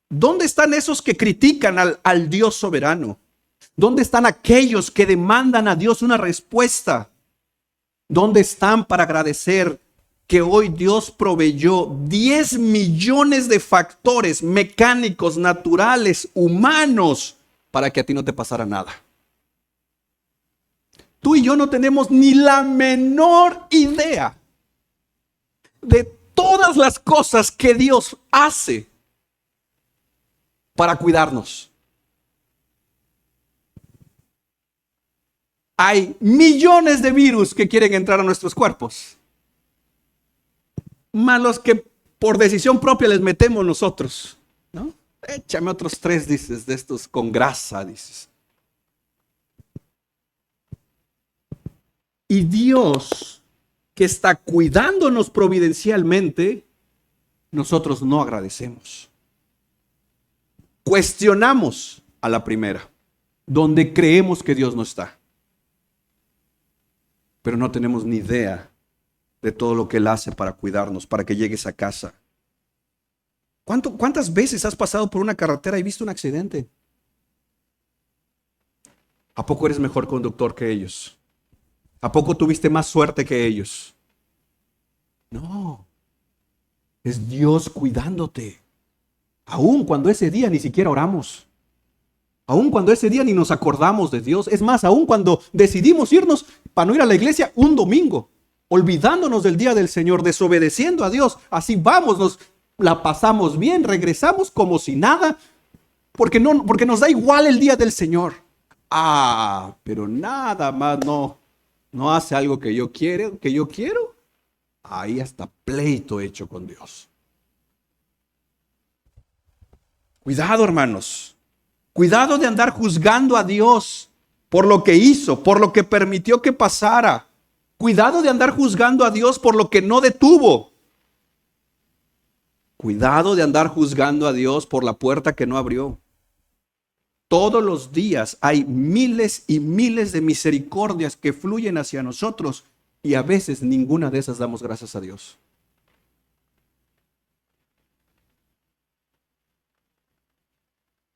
¿dónde están esos que critican al Dios soberano? ¿Dónde están aquellos que demandan a Dios una respuesta? ¿Dónde están para agradecer que hoy Dios proveyó 10 millones de factores mecánicos, naturales, humanos, para que a ti no te pasara nada? Tú y yo no tenemos ni la menor idea de todas las cosas que Dios hace para cuidarnos. Hay millones de virus que quieren entrar a nuestros cuerpos, más los que por decisión propia les metemos nosotros, ¿no? Échame otros 3, dices, de estos con grasa, dices. Y Dios, que está cuidándonos providencialmente, nosotros no agradecemos. Cuestionamos a la primera, donde creemos que Dios no está. Pero no tenemos ni idea de todo lo que Él hace para cuidarnos, para que llegues a casa. ¿Cuántas veces has pasado por una carretera y visto un accidente? ¿A poco eres mejor conductor que ellos? ¿A poco tuviste más suerte que ellos? No, es Dios cuidándote. Aun cuando ese día ni siquiera oramos. Aun cuando ese día ni nos acordamos de Dios. Es más, aun cuando decidimos irnos para no ir a la iglesia un domingo, olvidándonos del día del Señor, desobedeciendo a Dios. Así vamos, nos la pasamos bien, regresamos como si nada, porque nos da igual el día del Señor. Pero nada más no hace algo que yo quiero. Ahí hasta pleito hecho con Dios. Cuidado, hermanos. Cuidado de andar juzgando a Dios por lo que hizo, por lo que permitió que pasara. Cuidado de andar juzgando a Dios por lo que no detuvo. Cuidado de andar juzgando a Dios por la puerta que no abrió. Todos los días hay miles y miles de misericordias que fluyen hacia nosotros y a veces ninguna de esas damos gracias a Dios.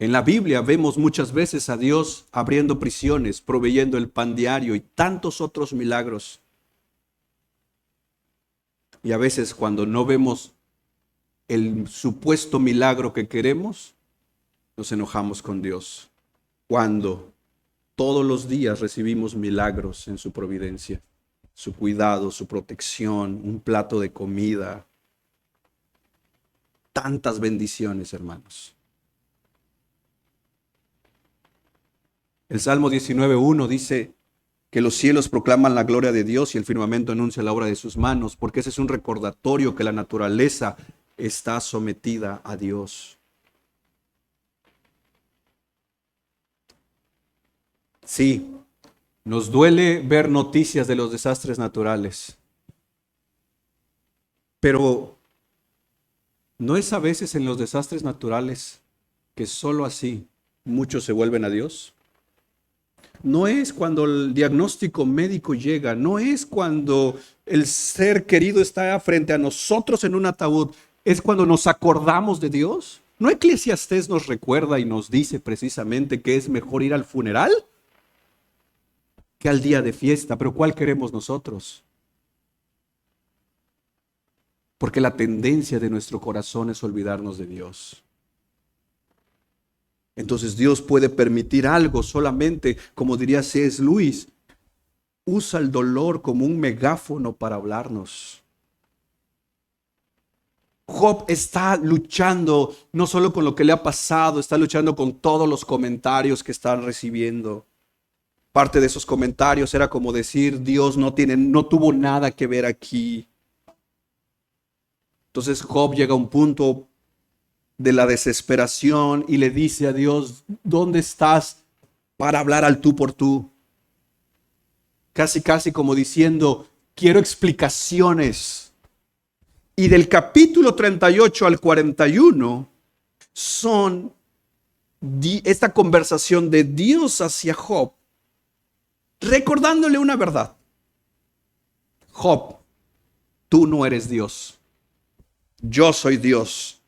En la Biblia vemos muchas veces a Dios abriendo prisiones, proveyendo el pan diario y tantos otros milagros. Y a veces cuando no vemos el supuesto milagro que queremos, nos enojamos con Dios. Cuando todos los días recibimos milagros en su providencia, su cuidado, su protección, un plato de comida. Tantas bendiciones, hermanos. El Salmo 19:1 dice, que los cielos proclaman la gloria de Dios y el firmamento anuncia la obra de sus manos, porque ese es un recordatorio que la naturaleza está sometida a Dios. Sí, nos duele ver noticias de los desastres naturales, pero ¿no es a veces en los desastres naturales que solo así muchos se vuelven a Dios? No es cuando el diagnóstico médico llega, no es cuando el ser querido está frente a nosotros en un ataúd, es cuando nos acordamos de Dios. ¿No Eclesiastés nos recuerda y nos dice precisamente que es mejor ir al funeral que al día de fiesta? Pero ¿cuál queremos nosotros? Porque la tendencia de nuestro corazón es olvidarnos de Dios. Entonces Dios puede permitir algo solamente, como diría C.S. Lewis, usa el dolor como un megáfono para hablarnos. Job está luchando no solo con lo que le ha pasado, está luchando con todos los comentarios que están recibiendo. Parte de esos comentarios era como decir, Dios no tuvo nada que ver aquí. Entonces Job llega a un punto de la desesperación y le dice a Dios, ¿dónde estás para hablar al tú por tú? Casi como diciendo, quiero explicaciones. Y del capítulo 38 al 41 son esta conversación de Dios hacia Job, recordándole una verdad. Job, tú no eres Dios. Yo soy Dios.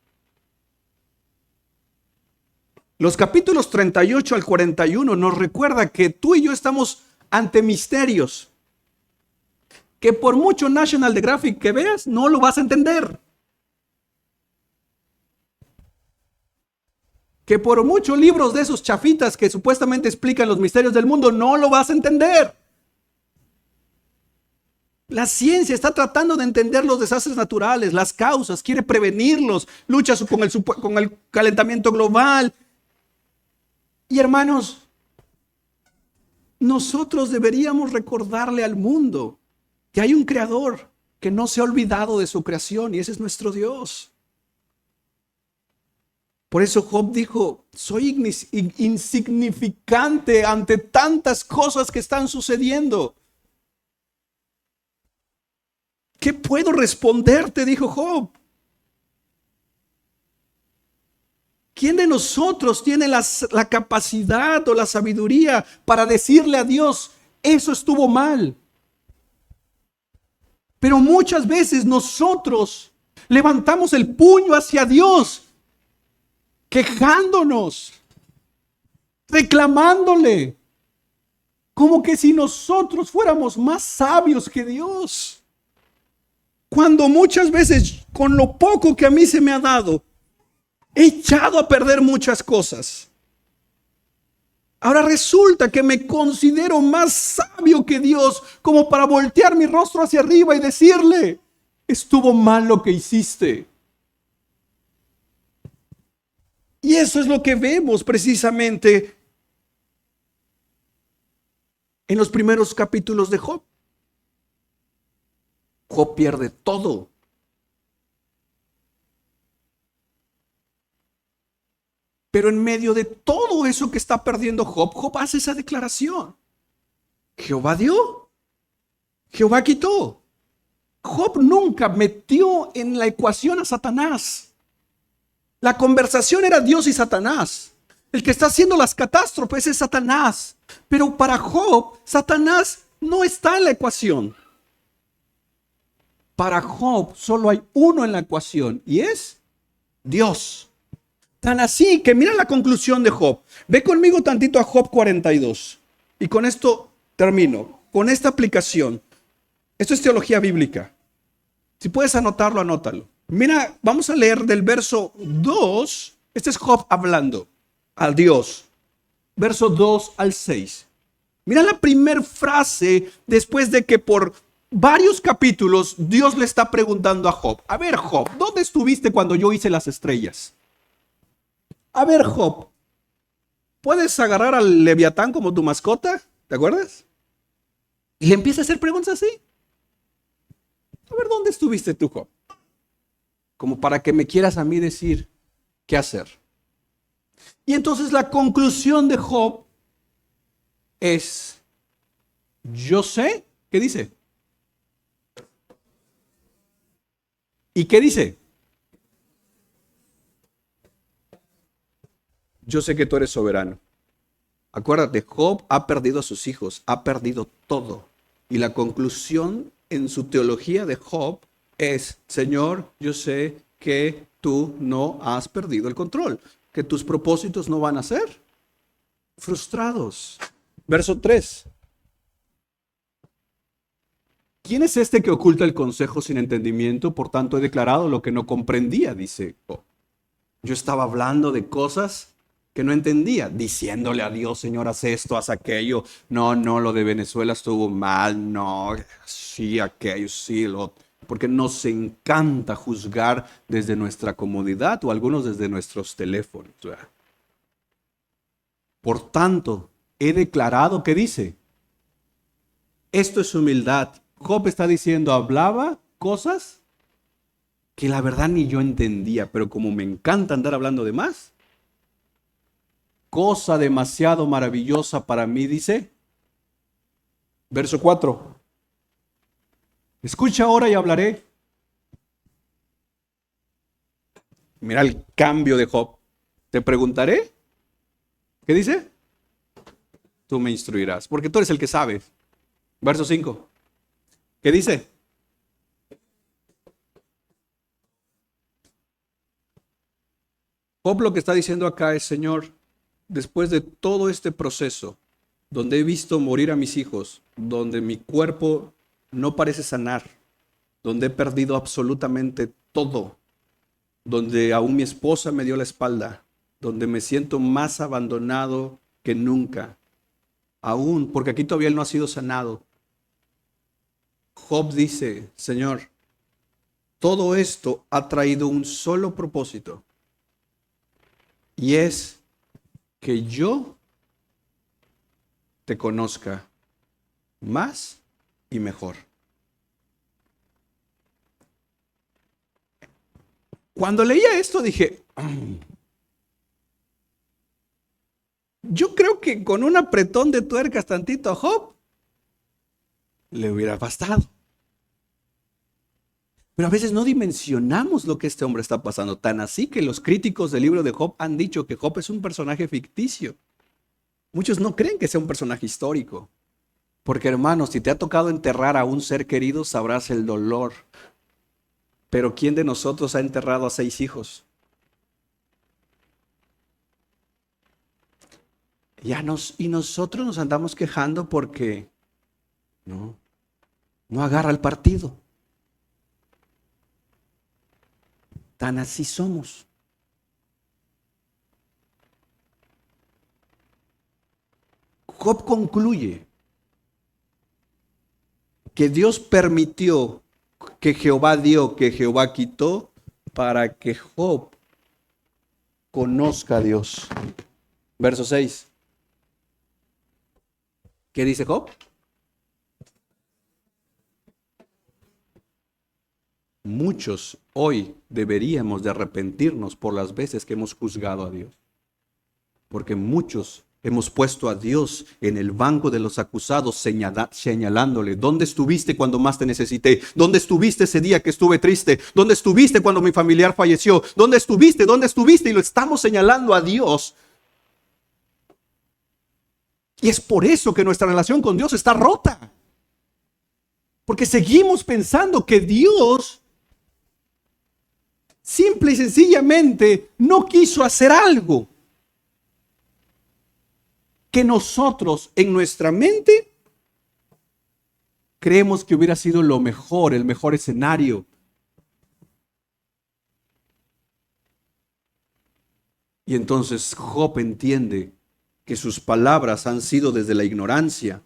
Los capítulos 38 al 41 nos recuerda que tú y yo estamos ante misterios que por mucho National Geographic que veas, no lo vas a entender. Que por muchos libros de esos chafitas que supuestamente explican los misterios del mundo, no lo vas a entender. La ciencia está tratando de entender los desastres naturales, las causas, quiere prevenirlos, lucha con el calentamiento global. Y hermanos, nosotros deberíamos recordarle al mundo que hay un creador que no se ha olvidado de su creación y ese es nuestro Dios. Por eso Job dijo, soy insignificante ante tantas cosas que están sucediendo. ¿Qué puedo responderte? Dijo Job. ¿Quién de nosotros tiene la capacidad o la sabiduría para decirle a Dios, eso estuvo mal? Pero muchas veces nosotros levantamos el puño hacia Dios, quejándonos, reclamándole, como que si nosotros fuéramos más sabios que Dios. Cuando muchas veces, con lo poco que a mí se me ha dado, he echado a perder muchas cosas. Ahora resulta que me considero más sabio que Dios como para voltear mi rostro hacia arriba y decirle, estuvo mal lo que hiciste. Y eso es lo que vemos precisamente en los primeros capítulos de Job. Job pierde todo. Pero en medio de todo eso que está perdiendo Job, Job hace esa declaración. Jehová dio, Jehová quitó. Job nunca metió en la ecuación a Satanás. La conversación era Dios y Satanás. El que está haciendo las catástrofes es Satanás. Pero para Job, Satanás no está en la ecuación. Para Job solo hay uno en la ecuación y es Dios. Tan así que mira la conclusión de Job. Ve conmigo tantito a Job 42. Y con esto termino. Con esta aplicación. Esto es teología bíblica. Si puedes anotarlo, anótalo. Mira, vamos a leer del verso 2. Este es Job hablando a Dios. Verso 2 al 6. Mira la primera frase después de que por varios capítulos Dios le está preguntando a Job. A ver, Job, ¿dónde estuviste cuando yo hice las estrellas? A ver, Job, ¿puedes agarrar al Leviatán como tu mascota? ¿Te acuerdas? Y le empieza a hacer preguntas así. A ver, ¿dónde estuviste tú, Job? Como para que me quieras a mí decir qué hacer. Y entonces la conclusión de Job es, yo sé, ¿qué dice? ¿Y qué dice? Yo sé que tú eres soberano. Acuérdate, Job ha perdido a sus hijos, ha perdido todo. Y la conclusión en su teología de Job es, Señor, yo sé que tú no has perdido el control, que tus propósitos no van a ser frustrados. Verso 3. ¿Quién es este que oculta el consejo sin entendimiento? Por tanto, he declarado lo que no comprendía, dice Job. Yo estaba hablando de cosas que no entendía, diciéndole a Dios, Señor, haz esto, haz aquello. No, lo de Venezuela estuvo mal, no, sí, aquello, sí, lo otro. Porque nos encanta juzgar desde nuestra comodidad o algunos desde nuestros teléfonos. ¿Verdad? Por tanto, he declarado, ¿qué dice? Esto es humildad. Job está diciendo, hablaba cosas que la verdad ni yo entendía, pero como me encanta andar hablando de más, cosa demasiado maravillosa para mí, dice. Verso 4. Escucha ahora y hablaré. Mira el cambio de Job. Te preguntaré. ¿Qué dice? Tú me instruirás, porque tú eres el que sabe. Verso 5. ¿Qué dice? Job lo que está diciendo acá es, Señor, después de todo este proceso, donde he visto morir a mis hijos, donde mi cuerpo no parece sanar, donde he perdido absolutamente todo, donde aún mi esposa me dio la espalda, donde me siento más abandonado que nunca, aún porque aquí todavía él no ha sido sanado. Job dice, Señor, todo esto ha traído un solo propósito, y es que yo te conozca más y mejor. Cuando leía esto dije, yo creo que con un apretón de tuercas tantito a Job le hubiera bastado. Pero a veces no dimensionamos lo que este hombre está pasando, tan así que los críticos del libro de Job han dicho que Job es un personaje ficticio. Muchos no creen que sea un personaje histórico. Porque hermanos, si te ha tocado enterrar a un ser querido, sabrás el dolor. Pero ¿quién de nosotros ha enterrado a 6 hijos? Y nosotros nos andamos quejando porque no agarra el partido. Tan así somos. Job concluye que Dios permitió, que Jehová dio, que Jehová quitó, para que Job conozca a Dios. Verso 6. ¿Qué dice Job? Muchos hoy deberíamos de arrepentirnos por las veces que hemos juzgado a Dios. Porque muchos hemos puesto a Dios en el banco de los acusados señalándole, ¿dónde estuviste cuando más te necesité? ¿Dónde estuviste ese día que estuve triste? ¿Dónde estuviste cuando mi familiar falleció? ¿Dónde estuviste? ¿Dónde estuviste? Y lo estamos señalando a Dios. Y es por eso que nuestra relación con Dios está rota. Porque seguimos pensando que Dios simple y sencillamente no quiso hacer algo que nosotros en nuestra mente creemos que hubiera sido lo mejor, el mejor escenario. Y entonces Job entiende que sus palabras han sido desde la ignorancia.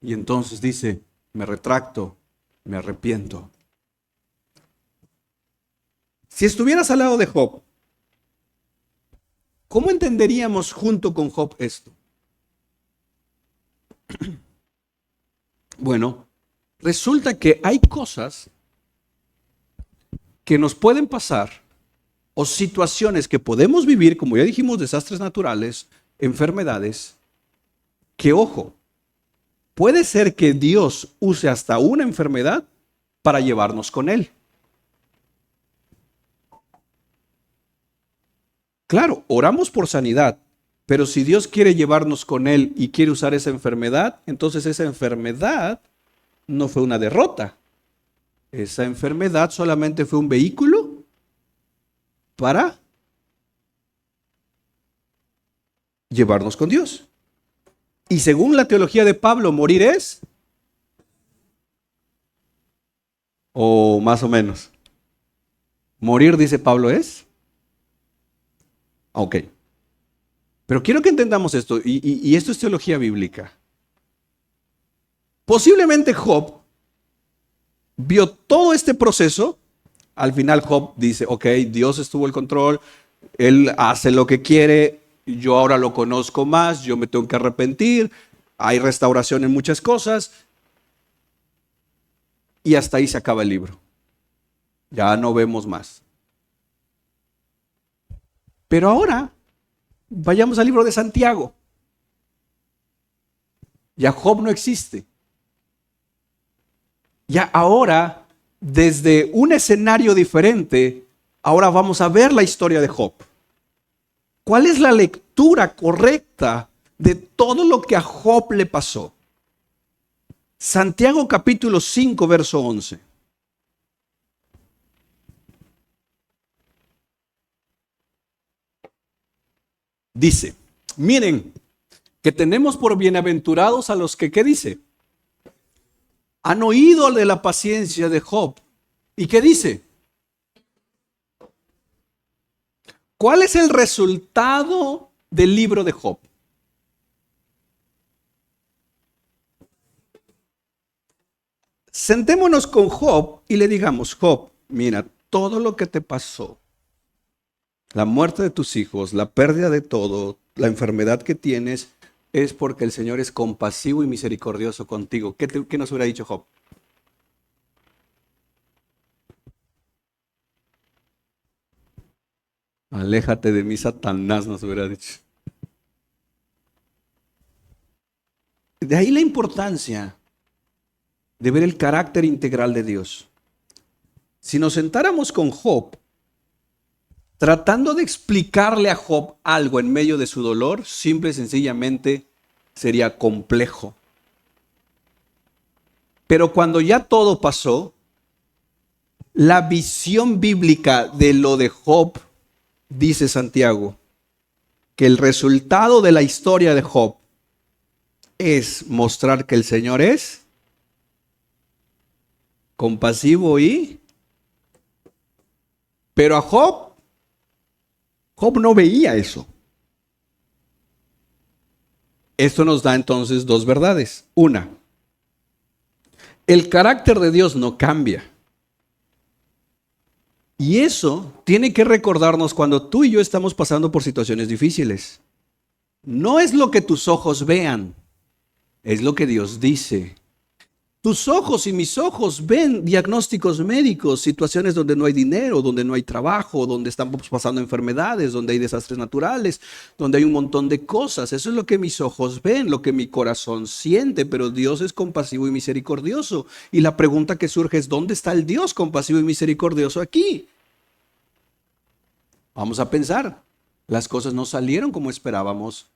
Y entonces dice, me retracto, me arrepiento. Si estuvieras al lado de Job, ¿cómo entenderíamos junto con Job esto? Bueno, resulta que hay cosas que nos pueden pasar o situaciones que podemos vivir, como ya dijimos, desastres naturales, enfermedades, que ojo, puede ser que Dios use hasta una enfermedad para llevarnos con Él. Claro, oramos por sanidad, pero si Dios quiere llevarnos con Él y quiere usar esa enfermedad, entonces esa enfermedad no fue una derrota. Esa enfermedad solamente fue un vehículo para llevarnos con Dios. Y según la teología de Pablo, morir es, o más o menos. Morir, dice Pablo, es. Ok. Pero quiero que entendamos esto, y esto es teología bíblica. Posiblemente Job vio todo este proceso. Al final Job dice, ok, Dios estuvo el control, Él hace lo que quiere, yo ahora lo conozco más, yo me tengo que arrepentir, hay restauración en muchas cosas, y hasta ahí se acaba el libro. Ya no vemos más. Pero ahora, vayamos al libro de Santiago. Ya Job no existe. Ya ahora, desde un escenario diferente, ahora vamos a ver la historia de Job. ¿Cuál es la lectura correcta de todo lo que a Job le pasó? Santiago capítulo 5, verso 11. Dice, miren, que tenemos por bienaventurados a los que, ¿qué dice? Han oído de la paciencia de Job. ¿Y qué dice? ¿Cuál es el resultado del libro de Job? Sentémonos con Job y le digamos, Job, mira, todo lo que te pasó, la muerte de tus hijos, la pérdida de todo, la enfermedad que tienes, es porque el Señor es compasivo y misericordioso contigo. ¿Qué nos hubiera dicho Job? Aléjate de mí, Satanás, nos hubiera dicho. De ahí la importancia de ver el carácter integral de Dios. Si nos sentáramos con Job, tratando de explicarle a Job algo en medio de su dolor, simple y sencillamente sería complejo. Pero cuando ya todo pasó, la visión bíblica de lo de Job, dice Santiago, que el resultado de la historia de Job es mostrar que el Señor es compasivo pero a Job no veía eso. Esto nos da entonces dos verdades. Una, el carácter de Dios no cambia. Y eso tiene que recordarnos cuando tú y yo estamos pasando por situaciones difíciles. No es lo que tus ojos vean, es lo que Dios dice. Tus ojos y mis ojos ven diagnósticos médicos, situaciones donde no hay dinero, donde no hay trabajo, donde estamos pasando enfermedades, donde hay desastres naturales, donde hay un montón de cosas. Eso es lo que mis ojos ven, lo que mi corazón siente, pero Dios es compasivo y misericordioso. Y la pregunta que surge es, ¿dónde está el Dios compasivo y misericordioso aquí? Vamos a pensar, las cosas no salieron como esperábamos.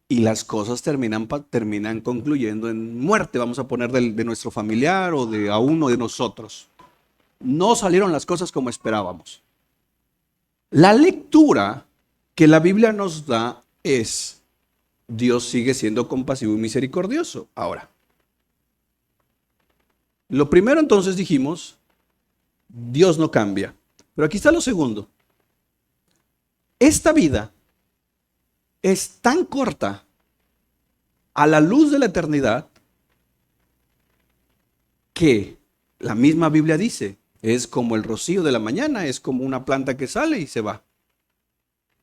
Y las cosas terminan concluyendo en muerte, vamos a poner de nuestro familiar o de a uno de nosotros. No salieron las cosas como esperábamos. La lectura que la Biblia nos da es, Dios sigue siendo compasivo y misericordioso. Ahora, lo primero entonces dijimos, Dios no cambia. Pero aquí está lo segundo. Esta vida es tan corta a la luz de la eternidad que la misma Biblia dice, es como el rocío de la mañana, es como una planta que sale y se va.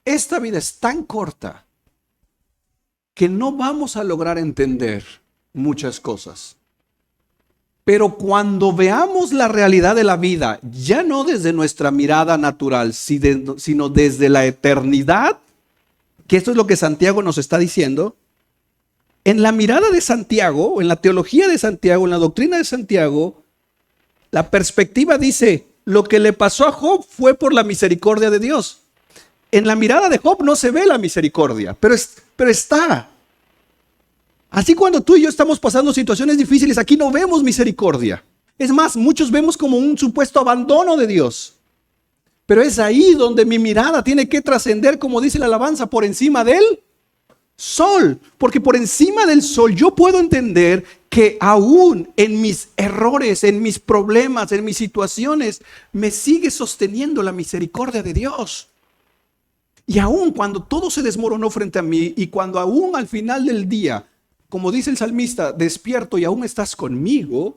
Esta vida es tan corta que no vamos a lograr entender muchas cosas. Pero cuando veamos la realidad de la vida, ya no desde nuestra mirada natural, sino desde la eternidad, que esto es lo que Santiago nos está diciendo, en la mirada de Santiago, en la teología de Santiago, en la doctrina de Santiago, la perspectiva dice, lo que le pasó a Job fue por la misericordia de Dios. En la mirada de Job no se ve la misericordia, pero está. Así cuando tú y yo estamos pasando situaciones difíciles, aquí no vemos misericordia. Es más, muchos vemos como un supuesto abandono de Dios. Pero es ahí donde mi mirada tiene que trascender, como dice la alabanza, por encima del sol. Porque por encima del sol yo puedo entender que aún en mis errores, en mis problemas, en mis situaciones, me sigue sosteniendo la misericordia de Dios. Y aún cuando todo se desmoronó frente a mí y cuando aún al final del día, como dice el salmista, despierto y aún estás conmigo,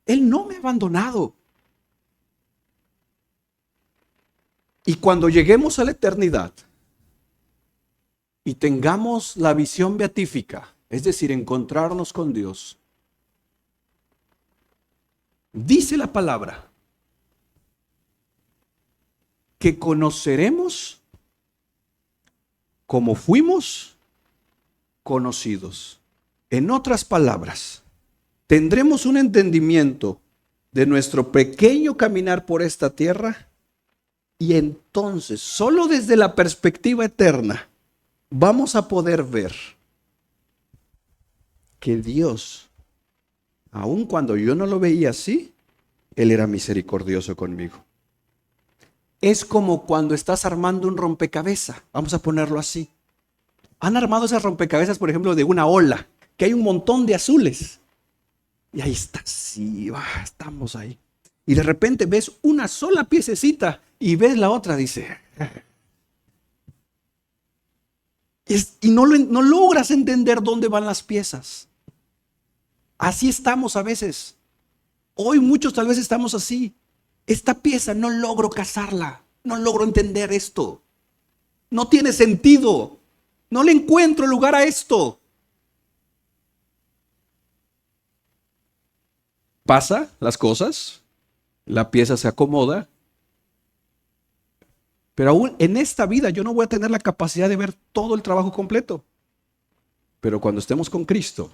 Él no me ha abandonado. Y cuando lleguemos a la eternidad y tengamos la visión beatífica, es decir, encontrarnos con Dios, dice la palabra que conoceremos como fuimos conocidos. En otras palabras, tendremos un entendimiento de nuestro pequeño caminar por esta tierra y entonces, solo desde la perspectiva eterna, vamos a poder ver que Dios, aun cuando yo no lo veía así, Él era misericordioso conmigo. Es como cuando estás armando un rompecabezas, vamos a ponerlo así. Han armado esas rompecabezas, por ejemplo, de una ola, que hay un montón de azules. Y ahí está, sí, estamos ahí. Y de repente ves una sola piececita y ves la otra, dice. Y no logras entender dónde van las piezas. Así estamos a veces. Hoy muchos tal vez estamos así. Esta pieza no logro casarla. No logro entender esto. No tiene sentido. No le encuentro lugar a esto. Pasa las cosas. La pieza se acomoda. Pero aún en esta vida yo no voy a tener la capacidad de ver todo el trabajo completo. Pero cuando estemos con Cristo,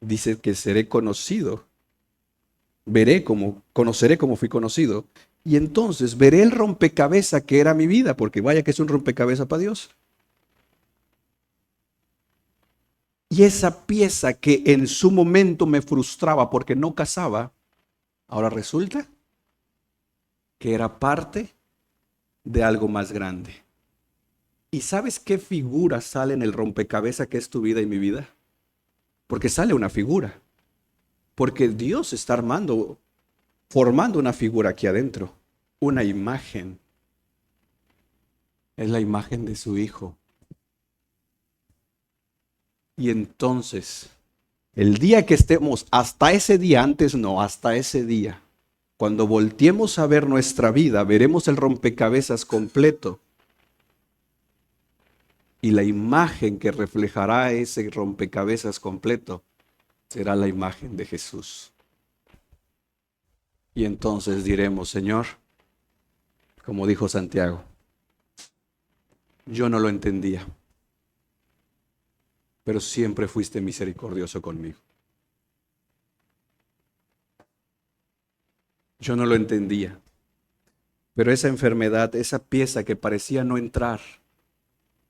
dice que seré conocido. Conoceré como fui conocido. Y entonces veré el rompecabezas que era mi vida, porque vaya que es un rompecabezas para Dios. Y esa pieza que en su momento me frustraba porque no casaba, ahora resulta que era parte de algo más grande. ¿Y sabes qué figura sale en el rompecabezas que es tu vida y mi vida? Porque sale una figura. Porque Dios está formando una figura aquí adentro, una imagen. Es la imagen de su Hijo. Y entonces, el día que estemos, hasta ese día, antes no, hasta ese día, cuando volteemos a ver nuestra vida, veremos el rompecabezas completo. Y la imagen que reflejará ese rompecabezas completo será la imagen de Jesús. Y entonces diremos, Señor, como dijo Santiago, yo no lo entendía, pero siempre fuiste misericordioso conmigo. Yo no lo entendía, pero esa enfermedad, esa pieza que parecía no entrar,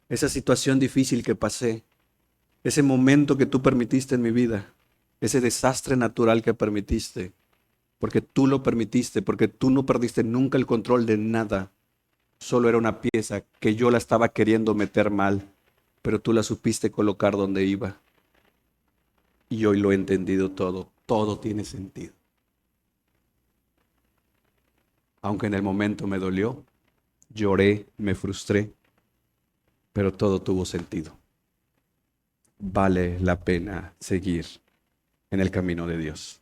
esa situación difícil que pasé, ese momento que tú permitiste en mi vida, ese desastre natural que permitiste, porque tú lo permitiste, porque tú no perdiste nunca el control de nada, solo era una pieza que yo la estaba queriendo meter mal, pero tú la supiste colocar donde iba. Y hoy lo he entendido todo, todo tiene sentido. Aunque en el momento me dolió, lloré, me frustré, pero todo tuvo sentido. Vale la pena seguir en el camino de Dios.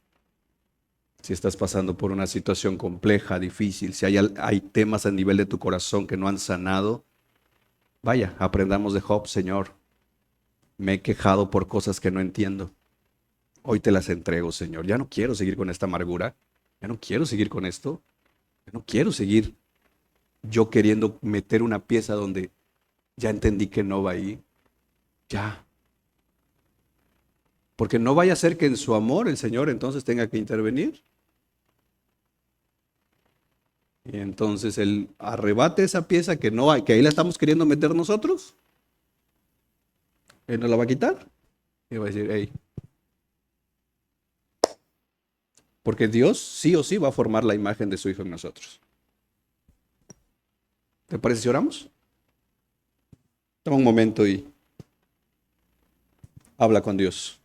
Si estás pasando por una situación compleja, difícil, si hay temas a nivel de tu corazón que no han sanado, vaya, aprendamos de Job, Señor. Me he quejado por cosas que no entiendo. Hoy te las entrego, Señor. Ya no quiero seguir con esta amargura. Ya no quiero seguir con esto. Ya no quiero seguir yo queriendo meter una pieza donde ya entendí que no va ahí. Ya. Porque no vaya a ser que en su amor el Señor entonces tenga que intervenir. Y entonces Él arrebate esa pieza que no hay, que ahí la estamos queriendo meter nosotros. Él nos la va a quitar. Y va a decir, hey, porque Dios sí o sí va a formar la imagen de su Hijo en nosotros. ¿Te parece si oramos? Toma un momento y habla con Dios.